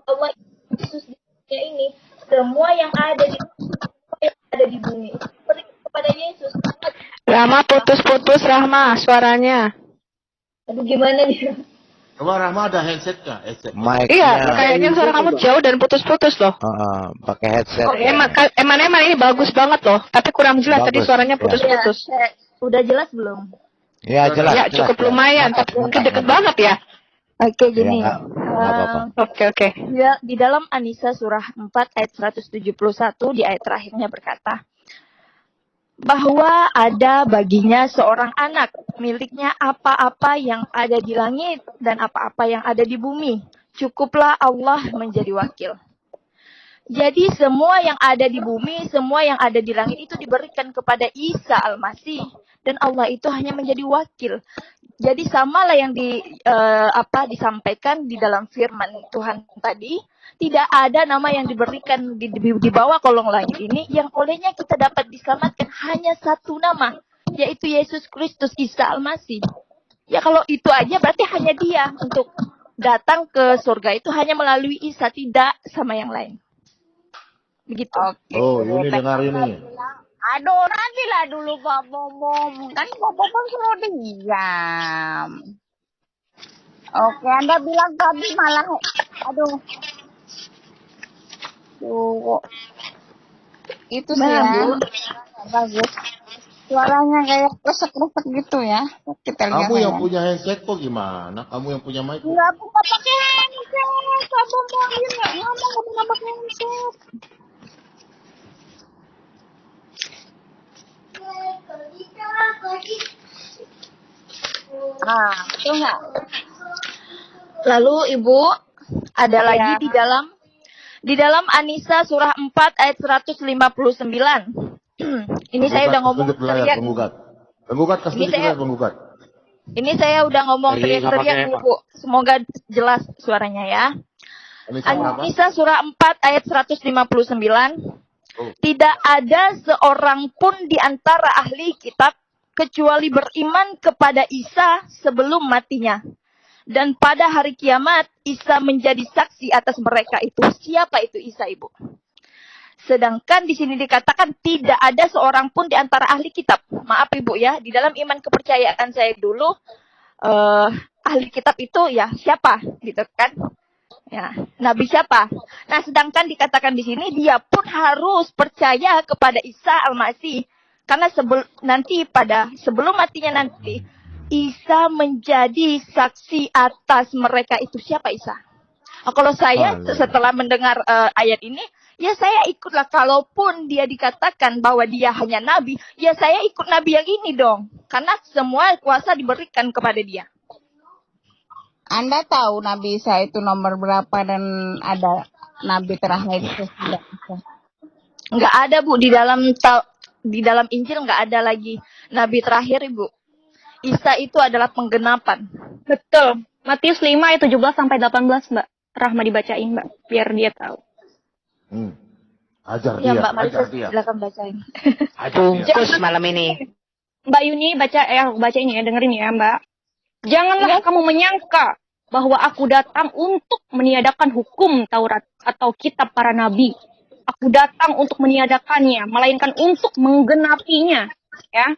Allah Yesus di dunia ini. Semua yang ada di bumi beri kepada Yesus. Rahma putus-putus Rahma suaranya. Aduh gimana nih? Coba Rahma ada headset nggak? Iya, kayaknya suara kamu jauh dan putus-putus loh. Pakai headset. Oh, Eman ini bagus banget loh, tapi kurang jelas tadi suaranya putus-putus. Ya, udah jelas belum? Ya jelas. Ya cukup lumayan, tapi mungkin deket banget ya. Oke, gini. Oke. Di dalam An-Nisa surah 4 ayat 171 di ayat terakhirnya berkata bahwa ada baginya seorang anak miliknya apa-apa yang ada di langit dan apa-apa yang ada di bumi. Cukuplah Allah menjadi wakil. Jadi semua yang ada di bumi, semua yang ada di langit itu diberikan kepada Isa Al-Masih dan Allah itu hanya menjadi wakil. Jadi samalah yang disampaikan di dalam firman Tuhan tadi, tidak ada nama yang diberikan di bawah kolong langit ini yang olehnya kita dapat diselamatkan, hanya satu nama, yaitu Yesus Kristus Isa Al-Masih. Ya kalau itu aja berarti hanya dia untuk datang ke surga itu hanya melalui Isa, tidak sama yang lain. Begitu. Oh, ini dengar ini. Aduh, nantilah dulu Pak Bom. Kan Pak Bom suruh diam. Oke, Anda bilang tadi malah, aduh. Tuh, itu sih ya. Bagus. Suaranya kayak kresek-kresek gitu ya. Kita lihat. Kamu yang punya headset kok gimana? Kamu yang punya mic? Enggak pakai handset. Pak Bom nggak ngomong pakai handset. Itu enggak. Lalu Ibu ada lagi di dalam An-Nisa surah 4 ayat 159. Ini saya udah ngomong teriak. Penggugat. Ini saya udah ngomong teriak-teriak Bu. Semoga jelas suaranya ya. An-Nisa surah 4 ayat 159. Tidak ada seorang pun di antara ahli kitab kecuali beriman kepada Isa sebelum matinya. Dan pada hari kiamat, Isa menjadi saksi atas mereka itu. Siapa itu Isa, Ibu? Sedangkan di sini dikatakan tidak ada seorang pun di antara ahli kitab. Maaf Ibu ya, di dalam iman kepercayaan saya dulu, ahli kitab itu ya siapa? Gitu kan? Ya, Nabi siapa? Nah, sedangkan dikatakan di sini dia pun harus percaya kepada Isa Al-Masih. Karena sebelum matinya nanti, Isa menjadi saksi atas mereka itu. Siapa Isa? Nah, kalau saya setelah mendengar ayat ini, ya saya ikutlah. Kalaupun dia dikatakan bahwa dia hanya Nabi, ya saya ikut Nabi yang ini dong. Karena semua kuasa diberikan kepada dia. Anda tahu Nabi Isa itu nomor berapa dan ada Nabi terakhir itu tidak bisa? Nggak ada Bu, di dalam Injil nggak ada lagi Nabi terakhir Ibu. Isa itu adalah penggenapan. Betul. Matius 5 ayat 17 sampai 18 Mbak. Rahma dibacain Mbak, biar dia tahu. Ajar ya, dia, Mbak Marisa, ajar dia. silakan bacain. Bungkus malam ini. Mbak Yuni baca ini ya, dengerin ya Mbak. Janganlah kamu menyangka bahwa aku datang untuk meniadakan hukum Taurat atau kitab para nabi. Aku datang untuk meniadakannya, melainkan untuk menggenapinya. Ya.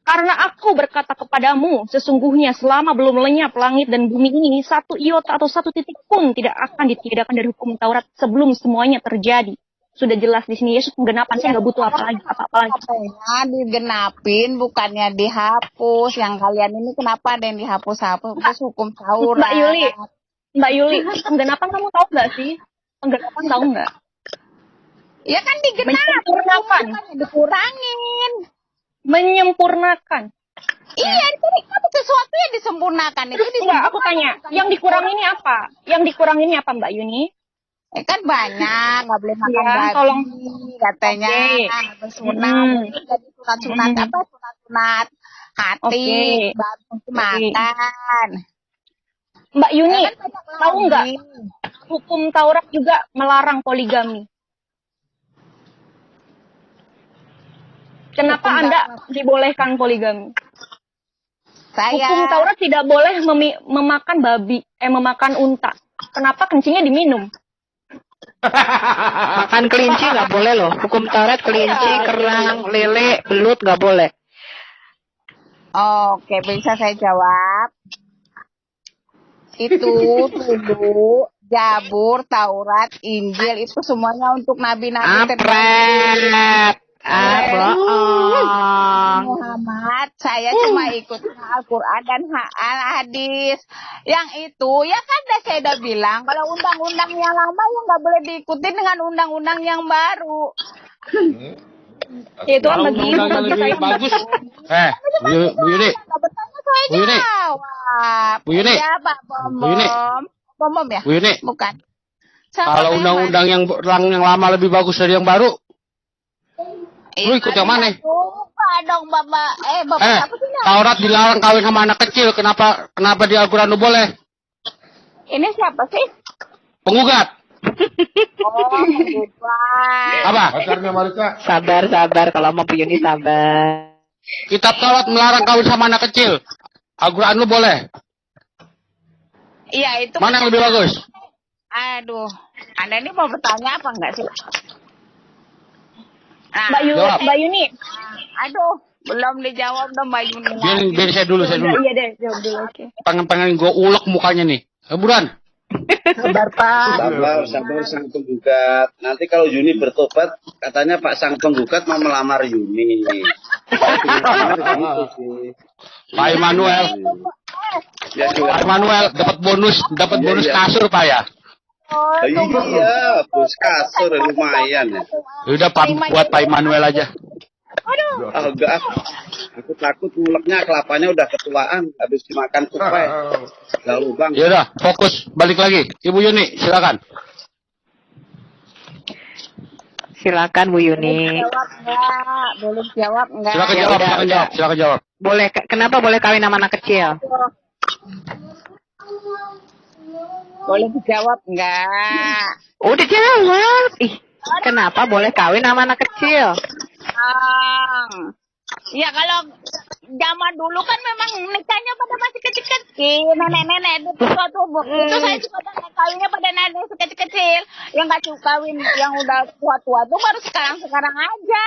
Karena aku berkata kepadamu, sesungguhnya selama belum lenyap langit dan bumi ini, satu iota atau satu titik pun tidak akan ditiadakan dari hukum Taurat sebelum semuanya terjadi. Sudah jelas di sini Yesus penggenapan. Saya nggak butuh apa lagi. Katanya digenapin, bukannya dihapus. Yang kalian ini kenapa ada yang dihapus-hapus hukum Taurat? Mbak Yuli, penggenapan kamu tahu nggak sih? Penggenapan tahu nggak? Ya kan digenapin, dikurangin. Menyempurnakan. Iya, itu sesuatu yang disempurnakan. Itu enggak, aku tanya, yang dikurangi ini apa? Yang dikurangi ini apa, Mbak Yuni? Kan banyak, nggak boleh makan babi, tolong. katanya. Sunat, jadi sunat-sunat apa? Sunat-sunat hati, baru makan. Mbak Yuni, tahu nggak? Hukum Taurat juga melarang poligami. Kenapa Anda dibolehkan poligami? Hukum Taurat tidak boleh memakan babi, memakan unta. Kenapa kencingnya diminum? Makan kelinci nggak boleh loh. Hukum Taurat kelinci, kerang, lele, belut nggak boleh. Oke, bisa saya jawab. Itu dulu Zabur, Taurat, Injil itu semuanya untuk nabi-nabi terbaik. Muhammad, saya cuma ikut Al-Quran dan hadis. Yang itu, ya kan saya udah bilang, kalau undang-undang yang lama ya nggak boleh diikuti dengan undang-undang yang baru. Itu bagi lebih bagus. Bu Yuni. Bu Yuni. Ya, Pak Bom. Bom ya? Bu Yuni. Bukan. Kalau undang-undang yang lama lebih bagus dari yang baru, lu ikut yang mana? Lupa dong, Bapak. Bapak apa sih? Taurat dilarang kawin sama anak kecil. Kenapa di Al-Quran lu boleh? Ini siapa sih? Penggugat. Penggugat. Apa? Pacarnya Marisa. Sabar. Kalau mau Bu Yuni sabar. Kitab Taurat melarang kawin sama anak kecil. Al-Quran lu boleh. Iya, itu. Mana yang lebih bagus? Aduh. Anda ini mau bertanya apa enggak sih? Nah, Mbak Yuni. Aduh, belum dijawab dong Mbak Yuni. Biar saya dulu. Iya deh, jawab dulu. Oke. Pengen gue ulek mukanya nih. Buruan. Sabar, Pak. Sabar sang penggugat. Nanti kalau Yuni bertobat, katanya Pak sang penggugat mau melamar Yuni. Pak Immanuel. Pak Immanuel dapat bonus kasur Pak ya. Iya, bos kasur lumayan ya. Udah buat Pak Immanuel aja. Aduh. Enggak. Aku takut nguleknya kelapanya udah ketuaan habis dimakan tupai. Lalu Bang. Ya udah, fokus balik lagi. Ibu Yuni, silakan. Silakan Bu Yuni. Boleh jawab enggak? Silakan jawab. Boleh. Kenapa boleh kawin sama anak kecil? Boleh dijawab enggak? Udah jawab. Kenapa boleh kawin sama anak kecil? Ya kalau zaman dulu kan memang nikahnya pada masih kecil-kecil, nenek-nenek itu saya suka kawinnya pada nenek kecil-kecil, yang nggak suka kawin yang udah tua-tua tuh baru sekarang aja.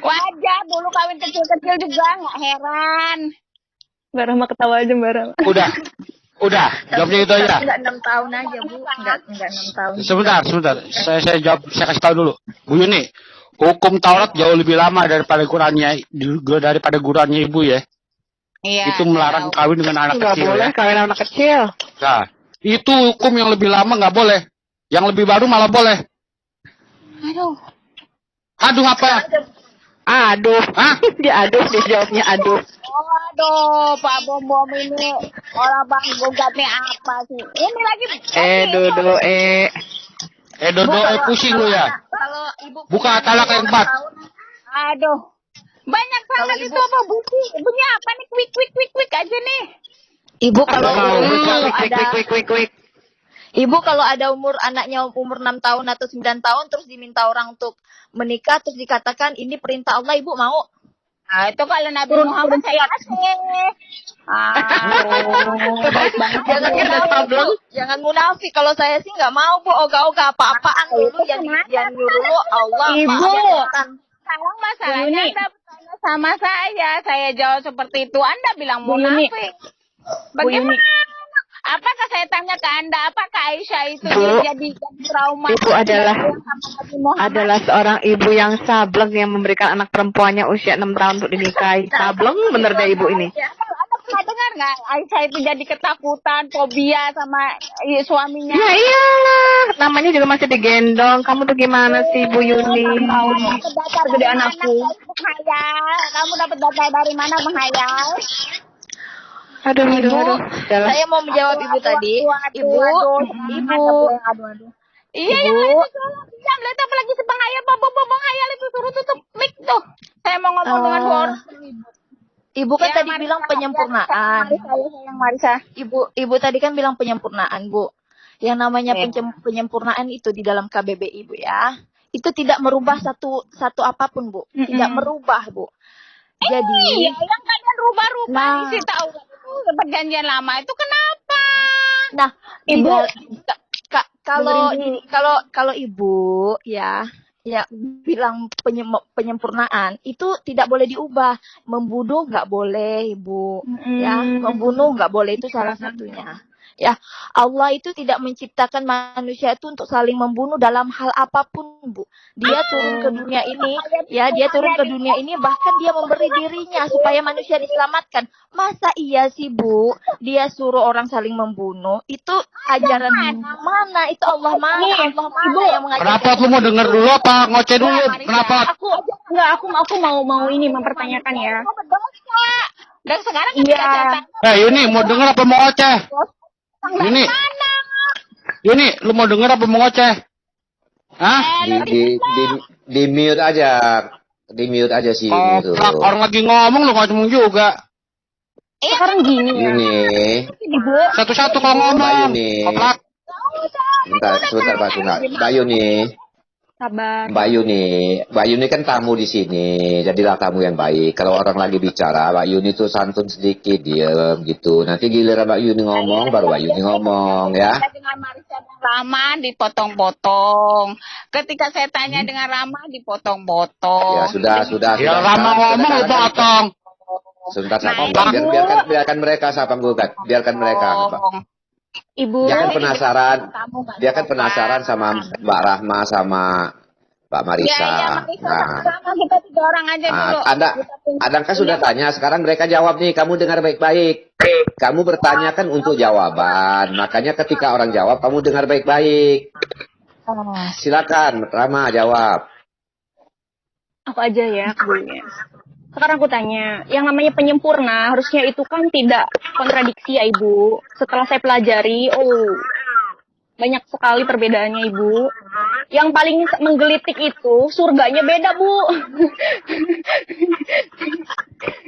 Wajar dulu kawin kecil-kecil juga, nggak heran. Mbak Rahma ketawa aja Mbak Rahma. Udah, jawabnya itu aja. Enggak 6 tahun aja, Bu. Enggak 6 tahun. Sebentar. Saya jawab, saya kasih tahu dulu. Bu Yuni, hukum Taurat jauh lebih lama daripada Qurannya Ibu ya. Iya. Itu melarang kawin dengan anak kecil. Nggak boleh kawin anak kecil. Nah, itu hukum yang lebih lama nggak boleh. Yang lebih baru malah boleh. Aduh apa? Aduh. Hah? Dia jawabnya aduh. Aduh, Pak Bom ini orang Bang gugatnya apa sih? Ini lagi. Dodo, pusing lu ya. Kalau Ibu Buka talak yang 4. Aduh. Banyak sangat itu apa bunyi apa nih? Quick aja nih. Ibu kalau Quick. Ibu kalau ada anaknya umur 6 tahun atau 9 tahun terus diminta orang untuk menikah terus dikatakan ini perintah Allah, Ibu mau? Nah, itu kalau Nabi Muhammad saya kasih. Jangan munafik. Kalau saya sih nggak mau, Bu. Oga-oga apa-apaan dulu yang nyuruh lu Allah. Ibu, sekarang masalahnya Anda bertanya sama saya jawab seperti itu. Anda bilang munafik. Bagaimana? Apakah saya tanya ke Anda, apakah Aisyah itu Bu, jadi trauma? Ibu adalah seorang ibu yang sableng yang memberikan anak perempuannya usia 6 tahun untuk dinikahi. Sableng bener deh ibu ini. Anda pernah dengar nggak Aisyah itu jadi ketakutan, fobia sama suaminya? Ya iyalah, namanya juga masih digendong. Kamu tuh gimana sih Bu Yuni? Gede anakku. Kamu dapat data dari mana, menghayal? Aduh. Saya mau menjawab ibu tadi. Ibu. Iya, Ibu. Diam, lihat apa lagi sepenghayal, menghayal itu suruh tutup mic tuh. Saya mau ngomong dengan dua orang. Ibu kan tadi bilang penyempurnaan. Marisa. Ibu tadi kan bilang penyempurnaan, Bu. Yang namanya penyempurnaan itu di dalam KBBI, Bu ya. Itu tidak merubah satu apapun, Bu. Tidak merubah, Bu. Jadi yang kalian rubah-rubah isi tahu perjanjian lama itu kenapa? Nah, Ibu kalau ibu ya bilang penyempurnaan itu tidak boleh diubah. Membunuh nggak boleh, Ibu. Ya, membunuh nggak boleh, itu salah satunya. Ya, Allah itu tidak menciptakan manusia itu untuk saling membunuh dalam hal apapun, Bu. Dia turun ke dunia ini, bahkan dia memberi dirinya supaya manusia diselamatkan. Masa iya sih, Bu, dia suruh orang saling membunuh? Itu ajaran mana? Itu Allah mana yang mengajarkan? Kenapa aku mau dengar dulu apa ngoceh dulu? Kenapa? Aku mau ini mempertanyakan ya. Dan sekarang Yuni, mau dengar apa mau ngoceh? Yuni, lu mau denger apa mau ngoceh? Hah? Di mute aja. Di mute aja sih ini tuh. Orang lagi ngomong lu ngomong juga. Sekarang gini ya. Yuni. Satu-satu kalau ngomong. Sebentar Pak Sunat. Mbak Yuni. Sabar. Mbak Yuni kan tamu di sini, jadilah tamu yang baik. Kalau orang lagi bicara, Mbak Yuni tuh santun sedikit, diem gitu. Nanti giliran Mbak Yuni ngomong, baru Mbak Yuni ngomong ya. Dengan Marisa dan Rama dipotong-potong. Ketika saya tanya dengan Rama dipotong-potong. Ya sudah. Ya Rama ngomong lu potong. Sebentar, biarkan mereka siapa gugat, biarkan mereka. Ibu. Dia kan penasaran sama Mbak Rahma sama Mbak Marisa. Kita 3 orang aja dulu. Anda kan sudah tanya, sekarang mereka jawab nih, kamu dengar baik-baik. Kamu bertanya kan untuk jawaban, makanya ketika orang jawab, kamu dengar baik-baik. Silakan, Rahma jawab. Aku aja ya, kebunya. Sekarang aku tanya, yang namanya penyempurna harusnya itu kan tidak kontradiksi ya Ibu. Setelah saya pelajari, banyak sekali perbedaannya Ibu. Yang paling menggelitik itu surganya beda Bu.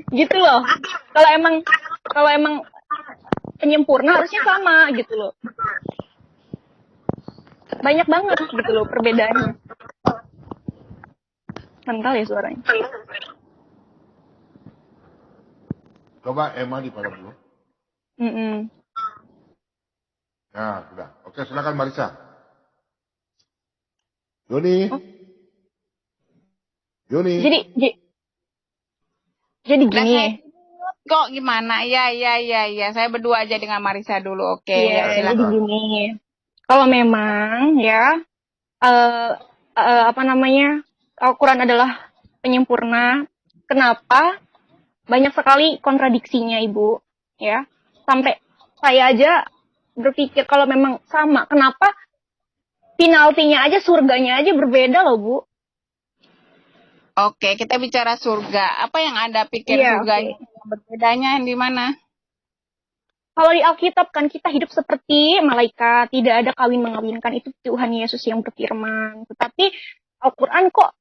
Gitu loh. Kalau emang penyempurna harusnya sama gitu loh. Banyak banget gitu loh perbedaannya. Kental ya suaranya. Coba Emma di pada dulu. Ya, sudah. Oke, silakan Marisa. Yuni. Jadi gini. Kok gimana? Ya. Saya berdua aja dengan Marisa dulu. Oke, jadi gini. Kalau memang ya Al-Quran adalah penyempurna. Kenapa? Banyak sekali kontradiksinya Ibu, ya. Sampai saya aja berpikir kalau memang sama, kenapa penaltinya aja, surganya aja berbeda loh Bu. Oke, kita bicara surga. Apa yang Anda pikir surganya? Berbedanya di mana? Kalau di Alkitab kan kita hidup seperti malaikat, tidak ada kawin mengawinkan, itu Tuhan Yesus yang berfirman. Tetapi Al-Quran kok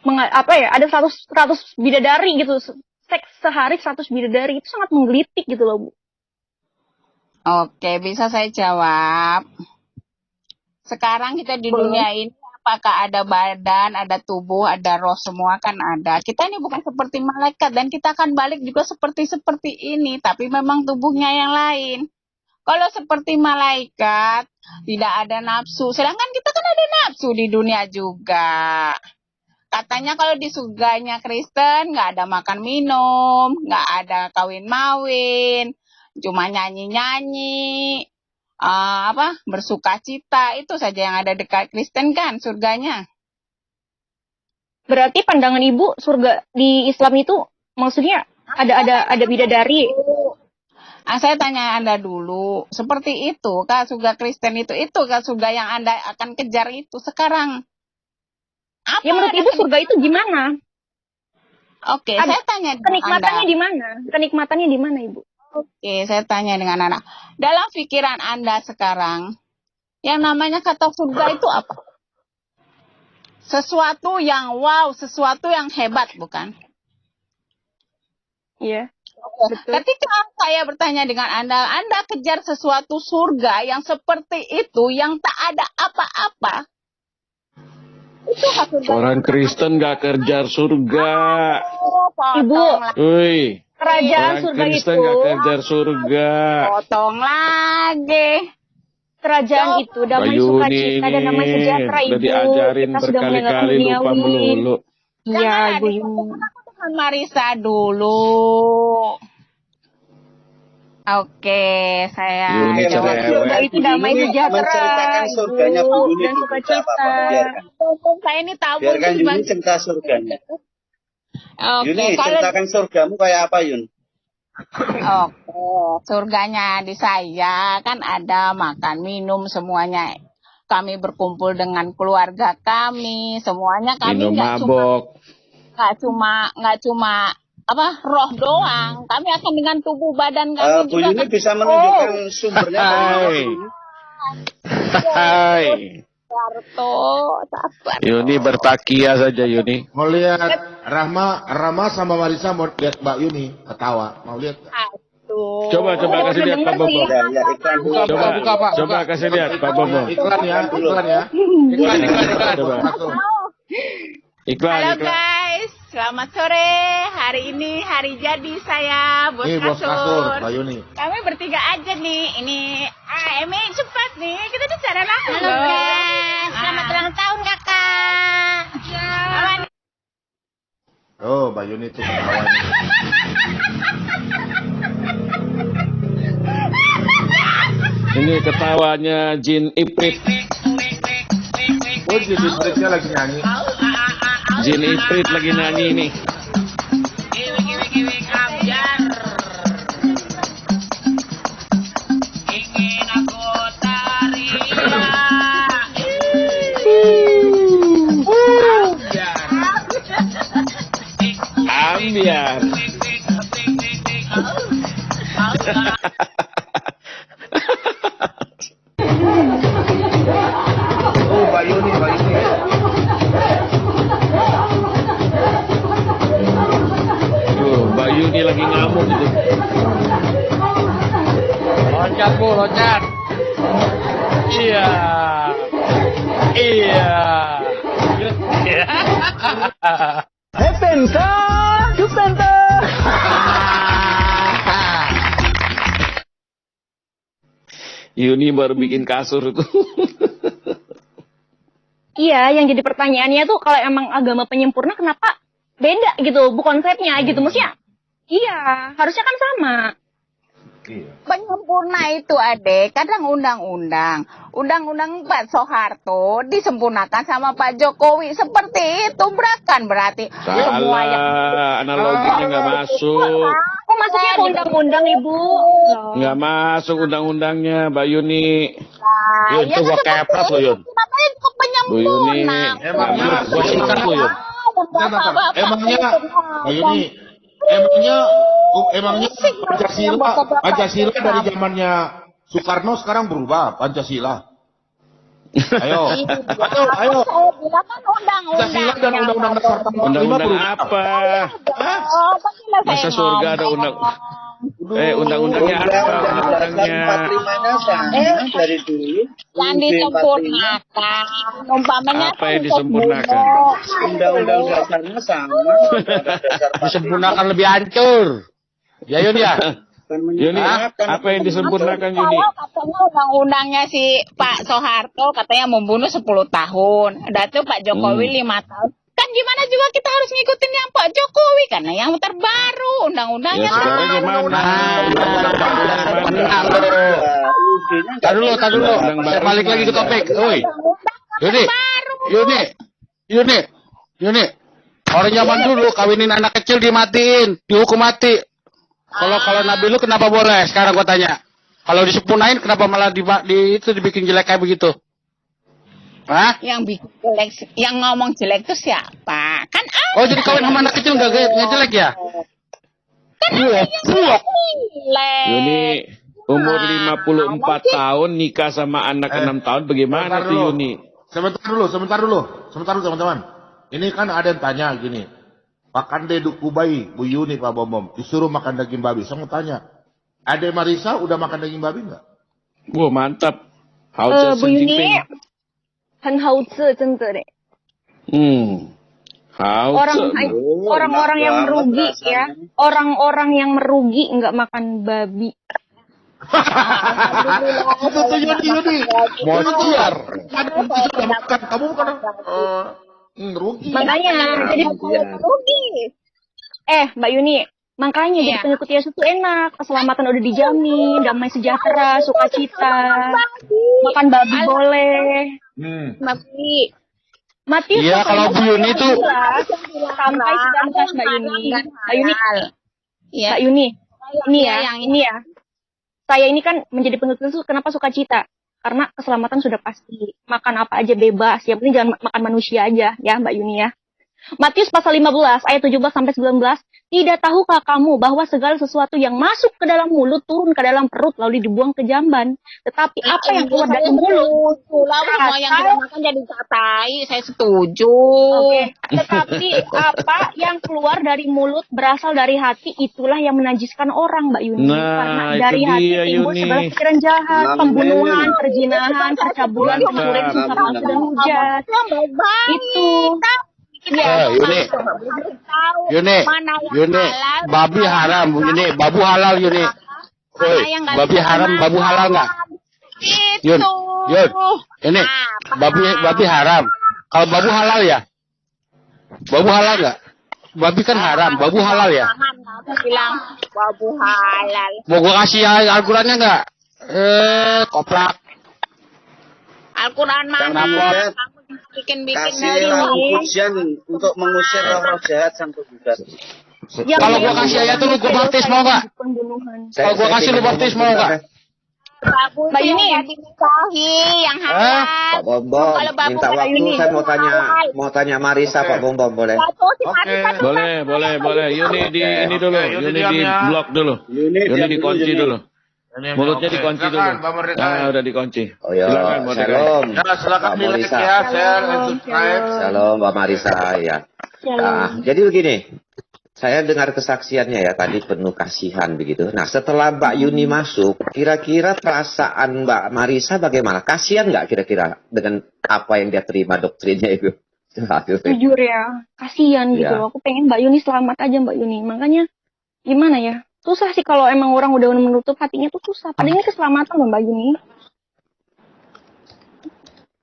ada 100 bidadari gitu. Seks sehari 100 bidadari, itu sangat menggelitik gitu loh Bu. Oke, bisa saya jawab. Sekarang kita di dunia ini apakah ada badan, ada tubuh, ada roh, semua kan ada. Kita ini bukan seperti malaikat dan kita akan balik juga seperti ini, tapi memang tubuhnya yang lain. Kalau seperti malaikat tidak ada nafsu, sedangkan kita kan ada nafsu di dunia juga. Katanya kalau di surganya Kristen nggak ada makan minum, nggak ada kawin mawin. cuma nyanyi-nyanyi, bersuka cita, itu saja yang ada dekat Kristen kan surganya. Berarti pandangan Ibu surga di Islam itu maksudnya ada bidadari. Saya tanya Anda dulu, seperti itu kah surga Kristen itu kah surga yang Anda akan kejar itu sekarang? Ya menurut Ibu surga itu gimana? Oke, saya tanya kenikmatannya di mana? Kenikmatannya di mana, Ibu? Oke, saya tanya dengan anak. Dalam pikiran Anda sekarang, yang namanya kata surga itu apa? Sesuatu yang wow, sesuatu yang hebat, bukan? Iya. Betul. Ketika saya bertanya dengan Anda kejar sesuatu surga yang seperti itu, yang tak ada apa-apa. Itu hak surga. Orang Kristen gak kejar surga. Ibu. Woi. Kerajaan Orang surga Kristen itu. gak kejar surga. Potong lagi. Kerajaan itu damai sukacita dan damai sejahtera, Ibu. Udah diajarin Kita sudah mendengar berkali-kali lupa melulu. Iya, Ibu Yuni. Dengan Marisa dulu. Oke, saya Yuni jawab. Surga itu damai sejahtera, menceritakan surganya Bu Yuni dan dulu. sukacita. Saya ini tahu. Biarkan Yuni cerita surganya. Oke, Yuni, ceritakan surgamu kayak apa, Yun? Oke, surganya di saya kan ada makan minum semuanya. Kami berkumpul dengan keluarga kami, semuanya kami Minum nggak cuma roh doang. Kami akan dengan tubuh badan kami Bu juga. Yuni bisa menunjukkan sumbernya dari Hai. Sabar. Yuni bertakia saja Yuni. Mau lihat Rahma sama Marisa mau lihat Mbak Yuni ketawa. Mau lihat? Coba kasih lihat Pak Bobo. Buka Pak. Coba kasih lihat Pak Bobo. Iklan ya. Coba. Halo guys, selamat sore. Hari ini hari jadi saya, Bos Nih Bos Kasur, Kasur. Mbak Yuni. Kami bertiga aja nih. Ini Emi cepat nih. Kita bicara langsung. Halo guys, selamat ulang tahun kakak. Oh, Mbak Yuni tuh ketawa nih. Ini ketawanya Jin Iprit. Oh, Jin Ipritnya lagi nyanyi. Jin Iprit lagi nyanyi nih. Ambiar. Oh, Mbak Yuni. Tuh, Mbak Yuni lagi ngamuk itu. Loncat Bu, loncat. Iya. Yuni baru bikin kasur itu. Iya, yang jadi pertanyaannya tuh kalau emang agama penyempurna kenapa beda gitu, bu konsepnya gitu, maksudnya. Iya, harusnya kan sama. Penyempurna itu adek, kadang undang-undang Pak Soeharto disempurnakan sama Pak Jokowi seperti itu, berarti semua yang Analoginya nggak masuk. Kok masuknya ke undang-undang Ibu? Nggak masuk undang-undangnya, Mbak Yuni. Yun, ya tuh gua kepret lo Yun. namanya itu Bu Yuni, penyempurna. gua sikat lo Yun. Emangnya Mbak Yuni, emangnya Pancasila dari zamannya Soekarno sekarang berubah Pancasila. Ayo. Saya bilang kan undang-undang. Pancasila dan Undang-Undang Dasar 45 Undang-undang berubah. apa? Masa saya surga ada undang? Undang-undangnya apa? Undang-undangnya 45-nya sama dari dulu. yang disempurnakan. Umpamanya apa yang disempurnakan? Undang-undang dasarnya sama. Disempurnakan lebih hancur. Ya Yun ya. Yuni, apa yang disempurnakan Yuni? Kalau katanya undang-undangnya si Pak Soeharto katanya membunuh 10 tahun. Dan itu Pak Jokowi 5 tahun. Kan gimana juga kita harus ngikutin yang Pak Jokowi karena yang terbaru undang-undangnya. Ya sekarang gimana? Tar dulu. Saya balik lagi ke topik. Oi. Yuni. Orang zaman dulu kawinin anak kecil dimatiin, dihukum mati. Kalau Nabi lu kenapa boleh? Sekarang gua tanya. Kalau disempurnain kenapa malah itu dibikin jelek kayak begitu? Hah? Yang bikin jelek, yang ngomong jelek itu siapa? Kan Oh, jadi kawin sama anak kecil nggak jelek ya? Kan Yuni umur 54 tahun nikah sama anak 6 tahun bagaimana tuh Yuni? Sebentar dulu teman-teman. Ini kan ada yang tanya gini. Makan deduk bayi, Bu Yuni, Pak Bombom, disuruh makan daging babi. Saya mau tanya, Ade Marisa udah makan daging babi nggak? Wah mantap. Bu Yuni, 很好吃，真的嘞。 Orang-orang yang merugi ya, orang-orang yang merugi nggak makan babi. Itu tuh Yuni. Kamu bukan rugi. Makanya jadi rugi. Mbak Yuni, makanya jadi pengikut Yesus itu enak, keselamatan udah dijamin, damai sejahtera, sukacita, makan babi boleh. Matius iya, kalau Bu Yuni itu sampai 19 Mbak Yuni. Ini ya. Saya ini kan menjadi pengikut Yesus kenapa sukacita? Karena keselamatan sudah pasti. Makan apa aja bebas, yang penting jangan makan manusia aja ya Mbak Yuni ya. Matius pasal 15 ayat 17 sampai 19, tidak tahukah kamu bahwa segala sesuatu yang masuk ke dalam mulut turun ke dalam perut lalu dibuang ke jamban, tetapi apa yang keluar dari mulut semua yang kita makan jadi catai, saya setuju. Oke. Tetapi apa yang keluar dari mulut berasal dari hati, itulah yang menajiskan orang Mbak Yuni. Karena dari hati timbul segala pikiran jahat, pembunuhan, perzinahan, percabulan, pencurian, sumpah palsu dan hujat. Itu. Yuni, babi haram, babu halal Yuni. Babi haram, babu halal nggak? Yun, ini babi haram. Kalau babu halal ya? Babu halal nggak? Babi kan haram, babu halal ya? Bilang babu halal. Mau gua kasih Al-Qurannya nggak? Koplak. Al-Quran mana? Bikin-bikin kasih lagu pujian untuk mengusir roh-roh jahat sang penggugat. Kalau gua kasih ayat itu lu gua baptis mau nggak? Kalau gua kasih lu baptis mau nggak? Mbak Yuni ya dinikahi yang halal. Pak Bombom, minta waktu saya mau tanya Marisa Pak Bombom boleh? Boleh. Yuni di ini dulu, Yuni di blok dulu. Yuni dikunci dulu. Mulutnya dikunci dulu. Udah dikunci. Oh ya, silakan. Silakan like ya, share, subscribe. Shalom Mbak Marisa ya. Nah, jadi begini. Saya dengar kesaksiannya ya tadi penuh kasihan begitu. Nah, setelah Mbak Yuni masuk, kira-kira perasaan Mbak Marisa bagaimana? Kasihan nggak kira-kira dengan apa yang dia terima doktrinnya itu? Jujur ya, kasihan gitu loh. Aku pengen Mbak Yuni selamat aja Mbak Yuni. Makanya gimana ya? Susah sih kalau emang orang udah menutup hatinya tuh susah. Padahal ini keselamatan loh Mbak Yuni.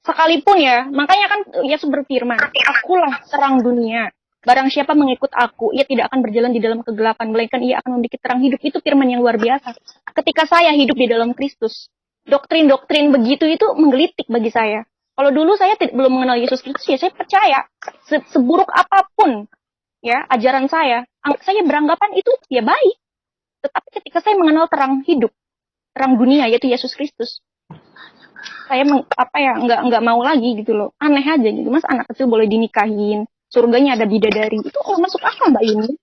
Sekalipun ya, makanya kan Yesus berfirman, akulah terang dunia. Barang siapa mengikut aku, ia tidak akan berjalan di dalam kegelapan, melainkan ia akan memiliki terang hidup. Itu firman yang luar biasa. Ketika saya hidup di dalam Kristus, doktrin-doktrin begitu itu menggelitik bagi saya. Kalau dulu saya belum mengenal Yesus Kristus, ya saya percaya. Seburuk apapun ya ajaran saya beranggapan itu ya baik. Tetapi ketika saya mengenal terang hidup, terang dunia yaitu Yesus Kristus, saya nggak mau lagi gitu loh. Aneh aja gitu. Mas anak kecil boleh dinikahin, surganya ada bidadari. Itu masuk akal Mbak Yuni.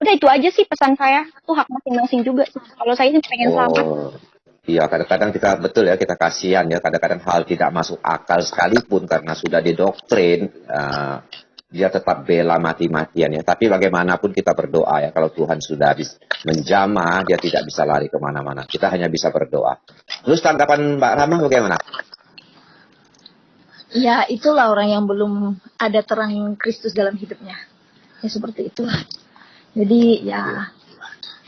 Udah itu aja sih pesan saya. Itu hak masing-masing juga sih. Kalau saya sih pengen selamat. Iya, kadang-kadang kita kasihan ya. Kadang-kadang hal tidak masuk akal sekalipun karena sudah didoktrin. Dia tetap bela mati-matian ya. Tapi bagaimanapun kita berdoa ya. Kalau Tuhan sudah menjamah, dia tidak bisa lari kemana-mana. Kita hanya bisa berdoa. Terus tanggapan Mbak Rama bagaimana? Ya, itulah orang yang belum ada terang Kristus dalam hidupnya. Ya seperti itulah. Jadi ya,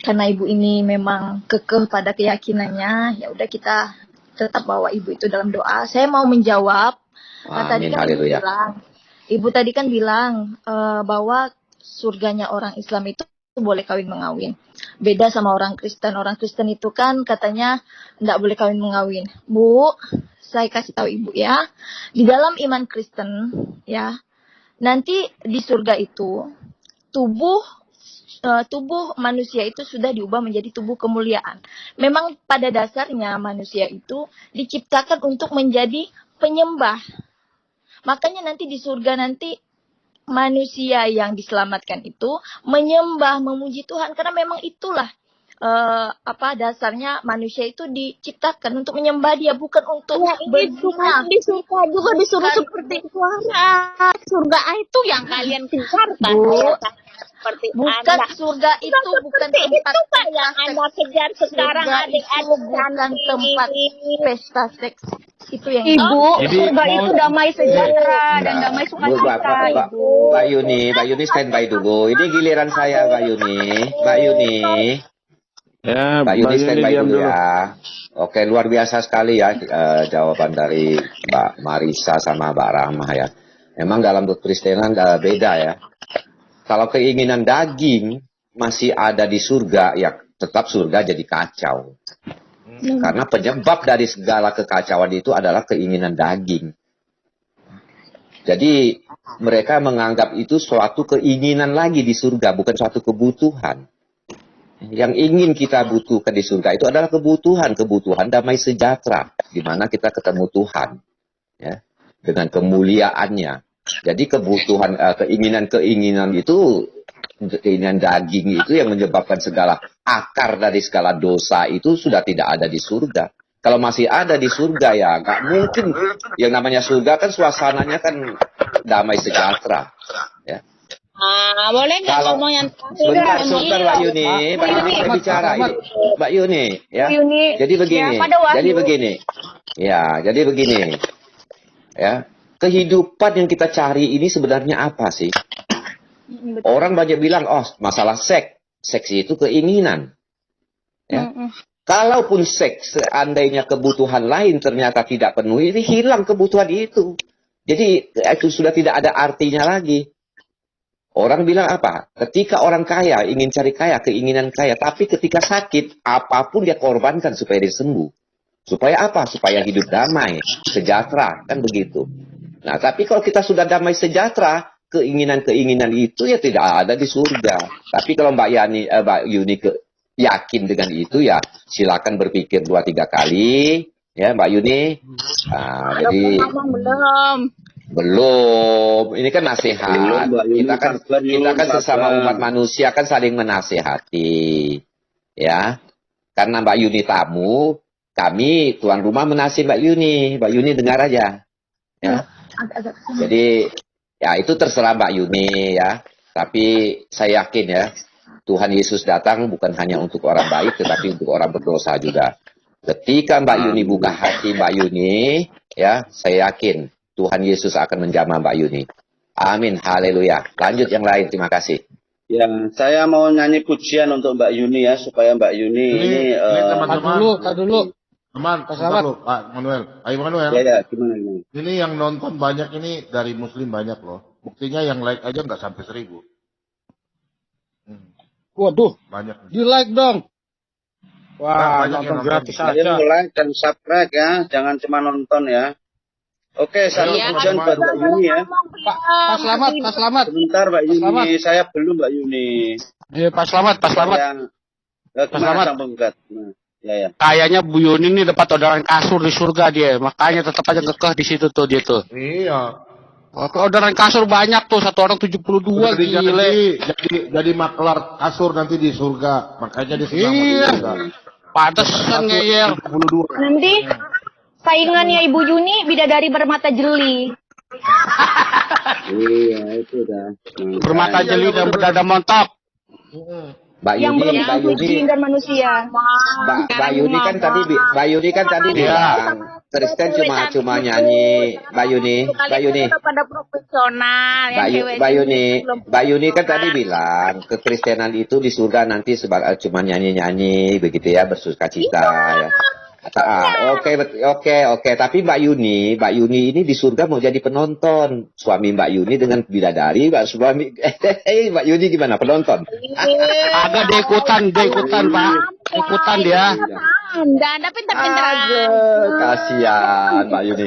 karena ibu ini memang kekeh pada keyakinannya, ya udah kita tetap bawa ibu itu dalam doa. Saya mau menjawab. Tadi kan ibu bilang, Ibu tadi kan bilang bahwa surganya orang Islam itu boleh kawin mengawin. Beda sama orang Kristen. Orang Kristen itu kan katanya enggak boleh kawin mengawin. Bu, saya kasih tahu Ibu ya. Di dalam iman Kristen ya, nanti di surga itu tubuh manusia itu sudah diubah menjadi tubuh kemuliaan. Memang pada dasarnya manusia itu diciptakan untuk menjadi penyembah. Makanya nanti di surga nanti manusia yang diselamatkan itu menyembah, memuji Tuhan, karena memang itulah dasarnya manusia itu diciptakan untuk menyembah Dia, bukan untuk berzina. Di surga juga disuruh seperti itu. Surga itu yang kalian kejar kan? Seperti bukan Anda. surga itu bukan tempat itu yang Anda kejar sekarang, adik-adik, bukan tempat pesta seks. Itu yang Ibu, Jadi, surga itu damai sejahtera dan damai sukacita, Ibu. Mbak Yuni standby dulu. Ini giliran saya, Mbak Yuni. Mbak Yuni. Ya, Mbak Yuni standby diam dulu ya. Oke, luar biasa sekali ya jawaban dari Mbak Marisa sama Mbak Rahma ya. Memang dalam kekristenan beda ya. Kalau keinginan daging masih ada di surga, ya tetap surga jadi kacau. Karena penyebab dari segala kekacauan itu adalah keinginan daging. Jadi mereka menganggap itu suatu keinginan lagi di surga, bukan suatu kebutuhan. Yang ingin kita butuhkan di surga itu adalah kebutuhan damai sejahtera, di mana kita ketemu Tuhan, ya, dengan kemuliaannya. Jadi kebutuhan, keinginan itu, keinginan daging itu yang menyebabkan segala akar dari segala dosa itu sudah tidak ada di surga. Kalau masih ada di surga ya nggak mungkin. Yang namanya surga kan suasananya kan damai sejahtera. Ya. Boleh nggak ngomong yang sebentar Mbak Yuni, Mbak Yuni saya bicara ini, Mbak Yuni, ya. Jadi begini, jadi begini, ya. Kehidupan yang kita cari ini sebenarnya apa sih? Orang banyak bilang, oh masalah seks itu keinginan. Ya. Kalaupun seks, seandainya kebutuhan lain ternyata tidak penuh, ini hilang kebutuhan itu. Jadi itu sudah tidak ada artinya lagi. Orang bilang apa? Ketika orang kaya, ingin cari kaya, keinginan kaya. Tapi ketika sakit, apapun dia korbankan supaya dia sembuh. Supaya apa? Supaya hidup damai, sejahtera. Kan begitu. Nah, tapi kalau kita sudah damai sejahtera, keinginan-keinginan itu ya tidak ada di surga. Tapi kalau Mbak Yuni yakin dengan itu, ya silakan berpikir 2-3 kali. Ya, Mbak Yuni. Nah, jadi belum. Ini kan nasihat. Kita kan sesama umat manusia kan saling menasihati. Ya. Karena Mbak Yuni tamu, kami tuan rumah menasih Mbak Yuni. Mbak Yuni dengar aja. Ya. Jadi ya itu terserah Mbak Yuni ya. Tapi saya yakin ya, Tuhan Yesus datang bukan hanya untuk orang baik, tetapi untuk orang berdosa juga. Ketika Mbak Yuni buka hati Mbak Yuni, ya saya yakin Tuhan Yesus akan menjamah Mbak Yuni. Amin, haleluya. Lanjut yang lain, terima kasih. Ya, saya mau nyanyi pujian untuk Mbak Yuni ya, supaya Mbak Yuni ini tak dulu. Teman, Pak Manuel. Ayo Manuel. Ya, gimana? Ini yang nonton banyak ini dari Muslim banyak loh. Buktinya yang like aja nggak sampai 1000. Waduh, banyak. Di like dong. Wah, nonton gratis aja. Like dan subscribe ya, jangan cuma nonton ya. Oke, satu pujian buat Mbak Yuni ya. Pak Slamet. Sebentar Mbak Yuni, saya belum Mbak Yuni. Iya, Pak Slamet. Pak Slamet. Ya. Kayaknya Bu Yuni ini dapat orderan kasur di surga dia, makanya tetap aja kekeh di situ tuh dia tuh. Iya. Orderan kasur banyak tuh, satu orang 72 gile. Jadi maklar kasur nanti di surga, makanya dia suka surga. Pantesan ngeyel. Nanti saingannya Ibu Yuni bidadari bermata jeli. Iya, itu dah. Bermata jeli dan berdada montok. Mbak yang Yuni, belum menyentuh jin dan manusia. Mbak Yuni kan tadi bilang Kristen cuma nyanyi. Mbak Yuni. Pada profesional. Mbak Yuni kan tadi bilang kekristenan itu di surga nanti cuma nyanyi begitu ya, bersukacita ya. Oke. Tapi Mbak Yuni ini di surga mau jadi penonton. Suami Mbak Yuni dengan bidadari, Mbak Yuni gimana? Penonton? Agak dia ikutan Pak. Ikutan dia. Anda pintar-pintar. Kasihan Mbak Yuni.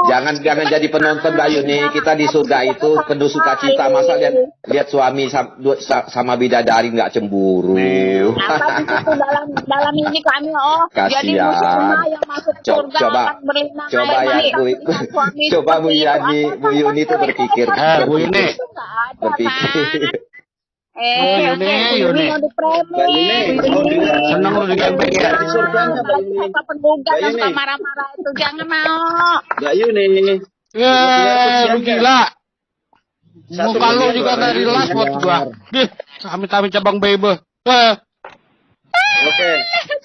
Jangan jadi penonton Mbak Yuni. Kita di surga itu penuh sukacita. Masa lihat suami sama bidadari nggak cemburu. Apa itu dalam ini kami jadi musuh yang masuk surga akan berlinang coba Bu Yuni itu berpikir. Bu Yuni. Yuni senang lu digembeng ya. Apa penduga tanpa marah-marah itu jangan mau. Mbak Yuni. Lu gila. Muka lu juga dari las buat gua. Kami cabang bebe. Oke.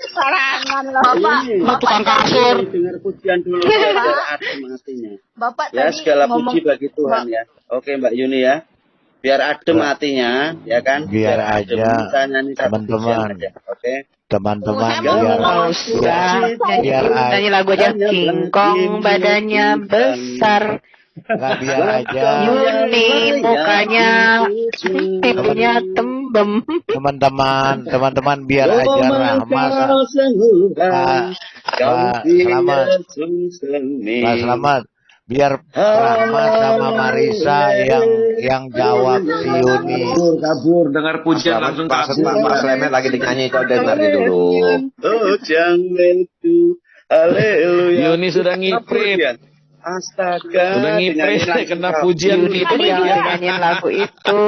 Sarangan lo, Bapak. Lu tukang kasur. Dengar pujian dulu biar adem hatinya. Bapak Ya, tadi segala ngomong, puji bagi Tuhan ya. Oke, Mbak Yuni ya. Biar adem hatinya, ya kan? Biar aja teman-teman. Oke. Teman-teman biar nyanyi lagu aja. Kingkong badannya besar. Nggak biar aja. Yuni mukanya pipinya tembem. Teman-teman biar aja Rahmat. Pak Selamat. Biar Rahma sama Marisa yang jawab si Yuni. Kabur dengar pujian langsung kabur. Mas Lemet lagi dinyanyi, kau dengar dulu. Oh jangan itu, haleluya. Yuni sudah ngiprit. Astaga. Sudah ngiprit kena pujian Yuni itu yang nyanyiin lagu itu.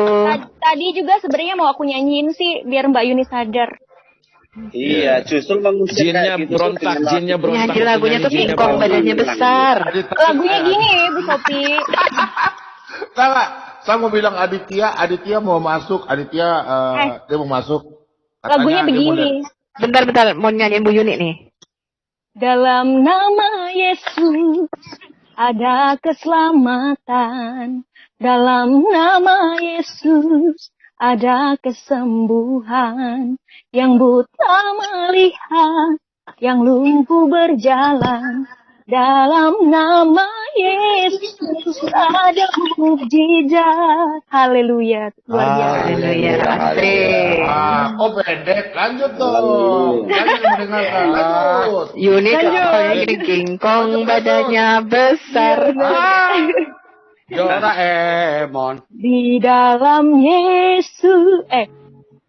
Tadi juga sebenarnya mau aku nyanyiin sih biar Mbak Yuni sadar. Iya, justru mengusir jinnya berontak. Nyanyi lagunya tuh Kingkong badannya besar. Lagunya gini, Bu Sopi. Salah. Saya mau bilang Aditya mau masuk. Dia mau masuk. Katanya Lagunya begini. Bentar, mau nyanyiin Bu Yuni nih. Dalam nama Yesus ada keselamatan. Dalam nama Yesus ada kesembuhan. Yang buta melihat, yang lumpuh berjalan. Dalam nama Yesus ada mukjizat. Haleluya. Luar biasa. Haleluya. Pendek. Lanjut dong. Jangan mendengarkan. Lanjut. Yuni kalau gini Kingkong badannya besar. Doraemon. Di dalam Yesus,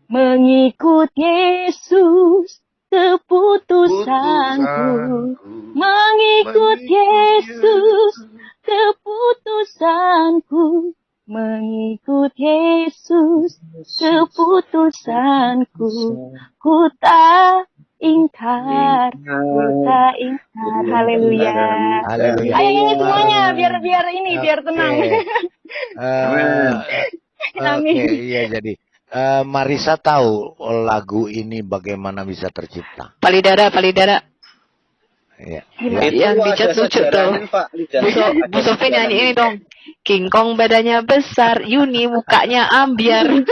mengikut Yesus, keputusanku. Mengikut Yesus, keputusanku. Mengikut Yesus, keputusanku. Ku tak ingkar. Haleluya. Haleluya. Ayo nyanyi semuanya biar tenang. Oke, iya jadi. Marisa tahu lagu ini bagaimana bisa tercipta. Palidara. Iya. Yang bicat lucu tuh. Bu Sofi nyanyi ini dong. Kingkong badannya besar, Yuni mukanya ambiar.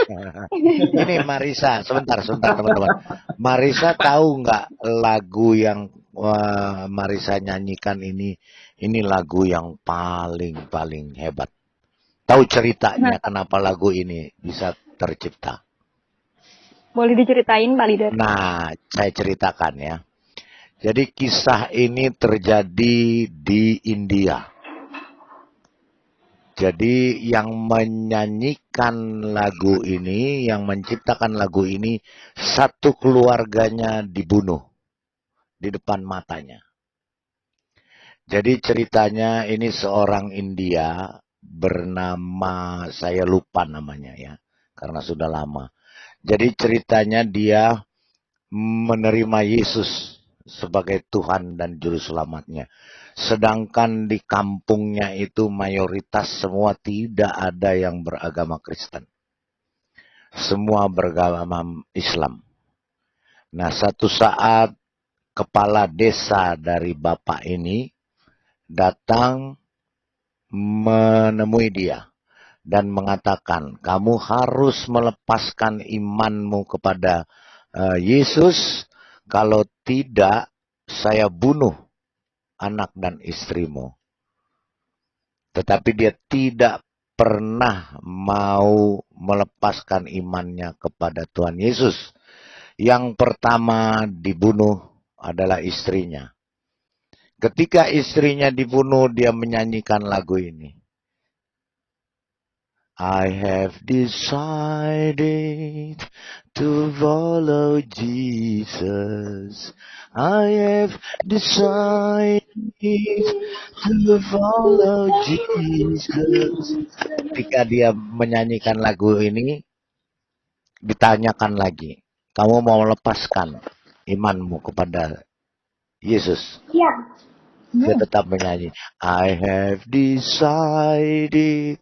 Ini Marisa, sebentar teman-teman. Marisa tahu nggak lagu yang Marisa nyanyikan ini lagu yang paling hebat. Tahu ceritanya kenapa lagu ini bisa tercipta? Boleh diceritain Pak Lider? Nah, saya ceritakan ya. Jadi kisah ini terjadi di India. Jadi yang menyanyikan lagu ini, yang menciptakan lagu ini, satu keluarganya dibunuh di depan matanya. Jadi ceritanya ini seorang India bernama, saya lupa namanya ya, karena sudah lama. Jadi ceritanya dia menerima Yesus sebagai Tuhan dan Juru Selamatnya. Sedangkan di kampungnya itu mayoritas semua tidak ada yang beragama Kristen. Semua beragama Islam. Nah, satu saat kepala desa dari bapak ini datang menemui dia dan mengatakan, kamu harus melepaskan imanmu kepada Yesus. Kalau tidak, saya bunuh anak dan istrimu. Tetapi dia tidak pernah mau melepaskan imannya kepada Tuhan Yesus. Yang pertama dibunuh adalah istrinya. Ketika istrinya dibunuh, dia menyanyikan lagu ini. I have decided to follow Jesus. I have decided to follow Jesus. Ketika dia menyanyikan lagu ini, ditanyakan lagi, kamu mau melepaskan imanmu kepada Yesus? Iya. Dia tetap menyanyi, I have decided.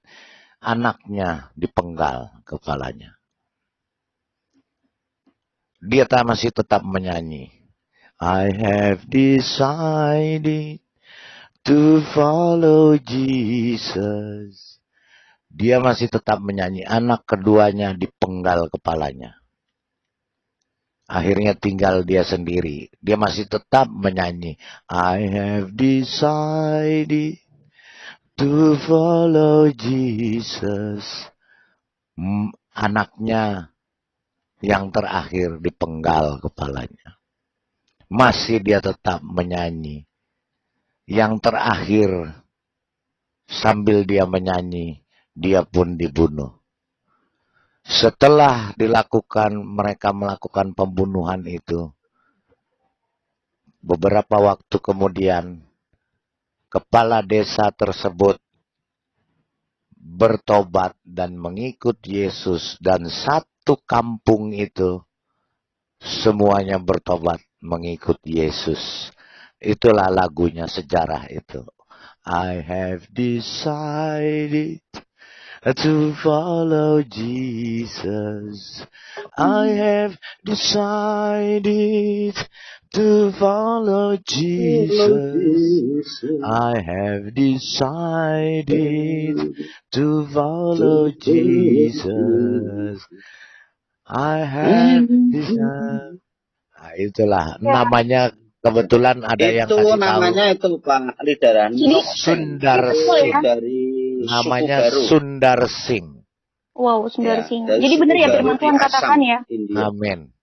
Anaknya dipenggal kepalanya. Dia masih tetap menyanyi. I have decided to follow Jesus. Dia masih tetap menyanyi. Anak keduanya dipenggal kepalanya. Akhirnya tinggal dia sendiri. Dia masih tetap menyanyi. I have decided to follow Jesus. Anaknya yang terakhir dipenggal kepalanya. Masih dia tetap menyanyi. Yang terakhir, sambil dia menyanyi, dia pun dibunuh. Setelah mereka melakukan pembunuhan itu, beberapa waktu kemudian, kepala desa tersebut bertobat dan mengikut Yesus, dan satu kampung itu semuanya bertobat mengikut Yesus. Itulah lagunya, sejarah itu. I have decided to follow Jesus. I have decided to follow Jesus. I have decided to follow Jesus. I have decided. Nah, itulah namanya. Kebetulan ada yang kasih tahu. Namanya itu Pak Lidaran. Sundar Singh. Namanya Sundar Singh. Wow, Sundar Singh. Jadi benar ya firman Tuhan katakan ya. Amin.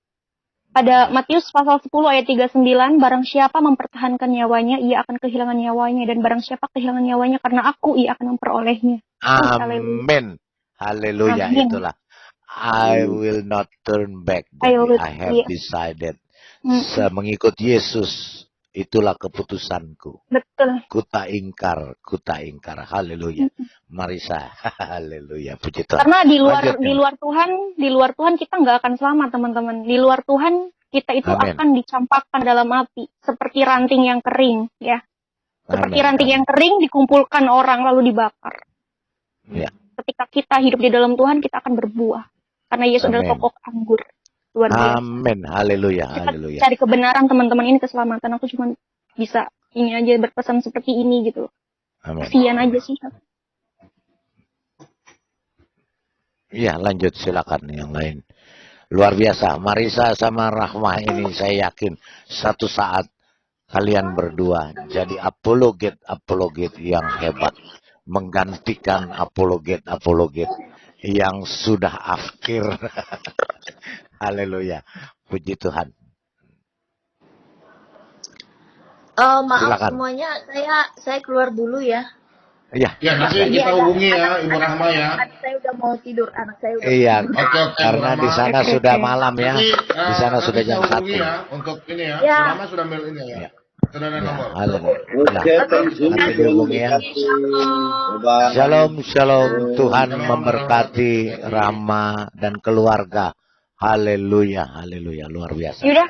Pada Matius pasal 10 ayat 39, barang siapa mempertahankan nyawanya, ia akan kehilangan nyawanya. Dan barang siapa kehilangan nyawanya karena aku, ia akan memperolehnya. Amin. Haleluya, itulah. I will not turn back. Jadi I have decided. Mengikut Yesus, itulah keputusanku. Betul. Kuta ingkar. Haleluya. Marisa, haleluya. Puji Tuhan. Karena di luar Tuhan kita nggak akan selamat, teman-teman. Di luar Tuhan kita itu akan dicampakkan dalam api seperti ranting yang kering, ya. Seperti ranting yang kering dikumpulkan orang lalu dibakar. Ya. Ketika kita hidup di dalam Tuhan, kita akan berbuah. Karena Yesus adalah pokok anggur. Luar biasa. Amin. Haleluya. Kita cari kebenaran, teman-teman, ini keselamatan. Aku cuma bisa ini aja berpesan seperti ini gitu. Kasian aja sih. Iya, lanjut silakan yang lain. Luar biasa. Marisa sama Rahmah ini saya yakin satu saat kalian berdua jadi apologet yang hebat, menggantikan apologet yang sudah akhir. Haleluya. Puji Tuhan. Maaf Silakan. semuanya, saya keluar dulu ya. Iya. Ya, nanti kita hubungi ya Ibu Rahma ya. Anak saya udah mau tidur, anak saya udah. Iya. Oke, Karena di sana sudah malam ya. Di sana sudah jam 1. Ya, untuk ini ya. Ya. Ibu Rahma sudah mail ini ya. Sudah ada nomor. Haleluya. Nanti dihubungi ya. Shalom. Tuhan memberkati Rahma dan keluarga. Haleluya. Luar biasa. Yaudah,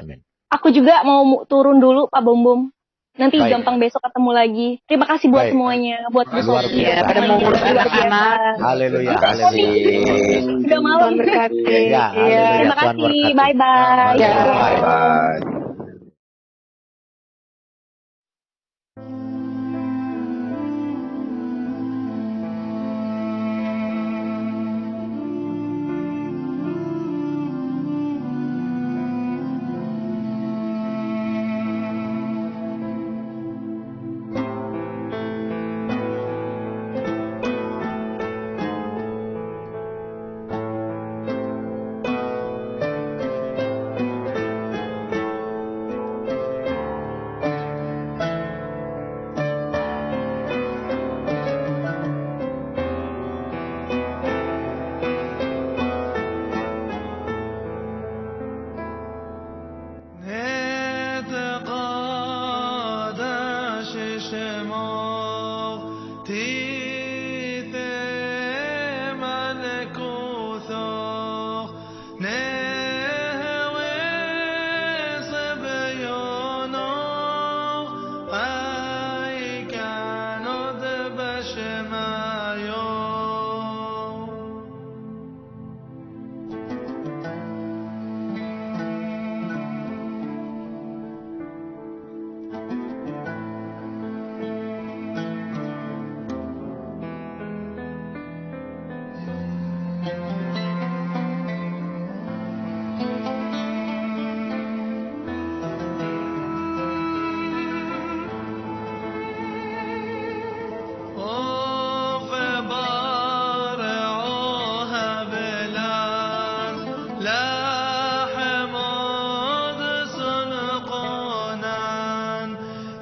aku juga mau turun dulu, Pak Bom. Nanti Baik. gampang besok ketemu lagi. Terima kasih buat Baik. semuanya, buat Luar besok. biasa. Pada mau ngurus anak-anak. Haleluya. Udah malam. Tuhan berkati. Ya, haleluya. Terima Tuhan kasih. berkati. Bye-bye. Bye.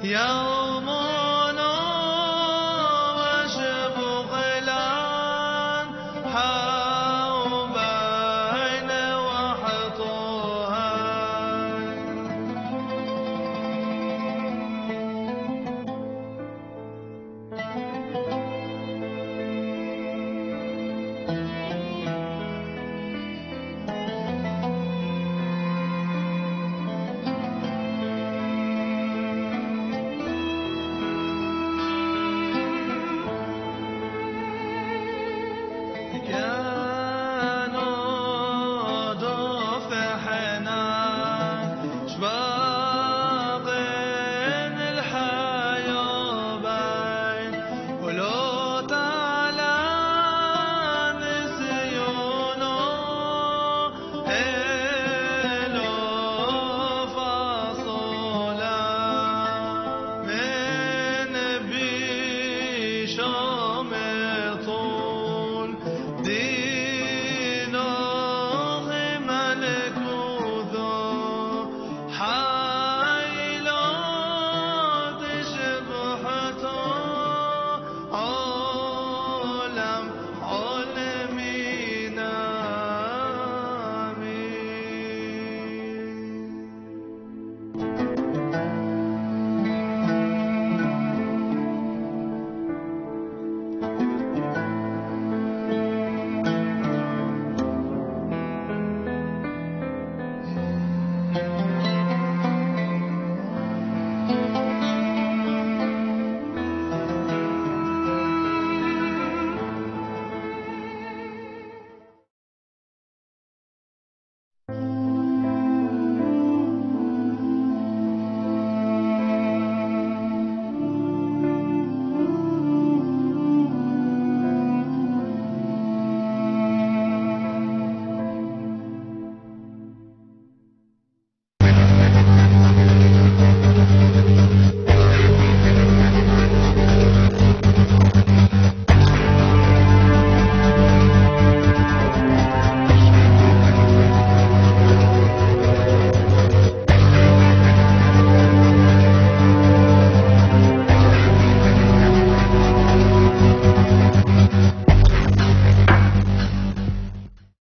Ya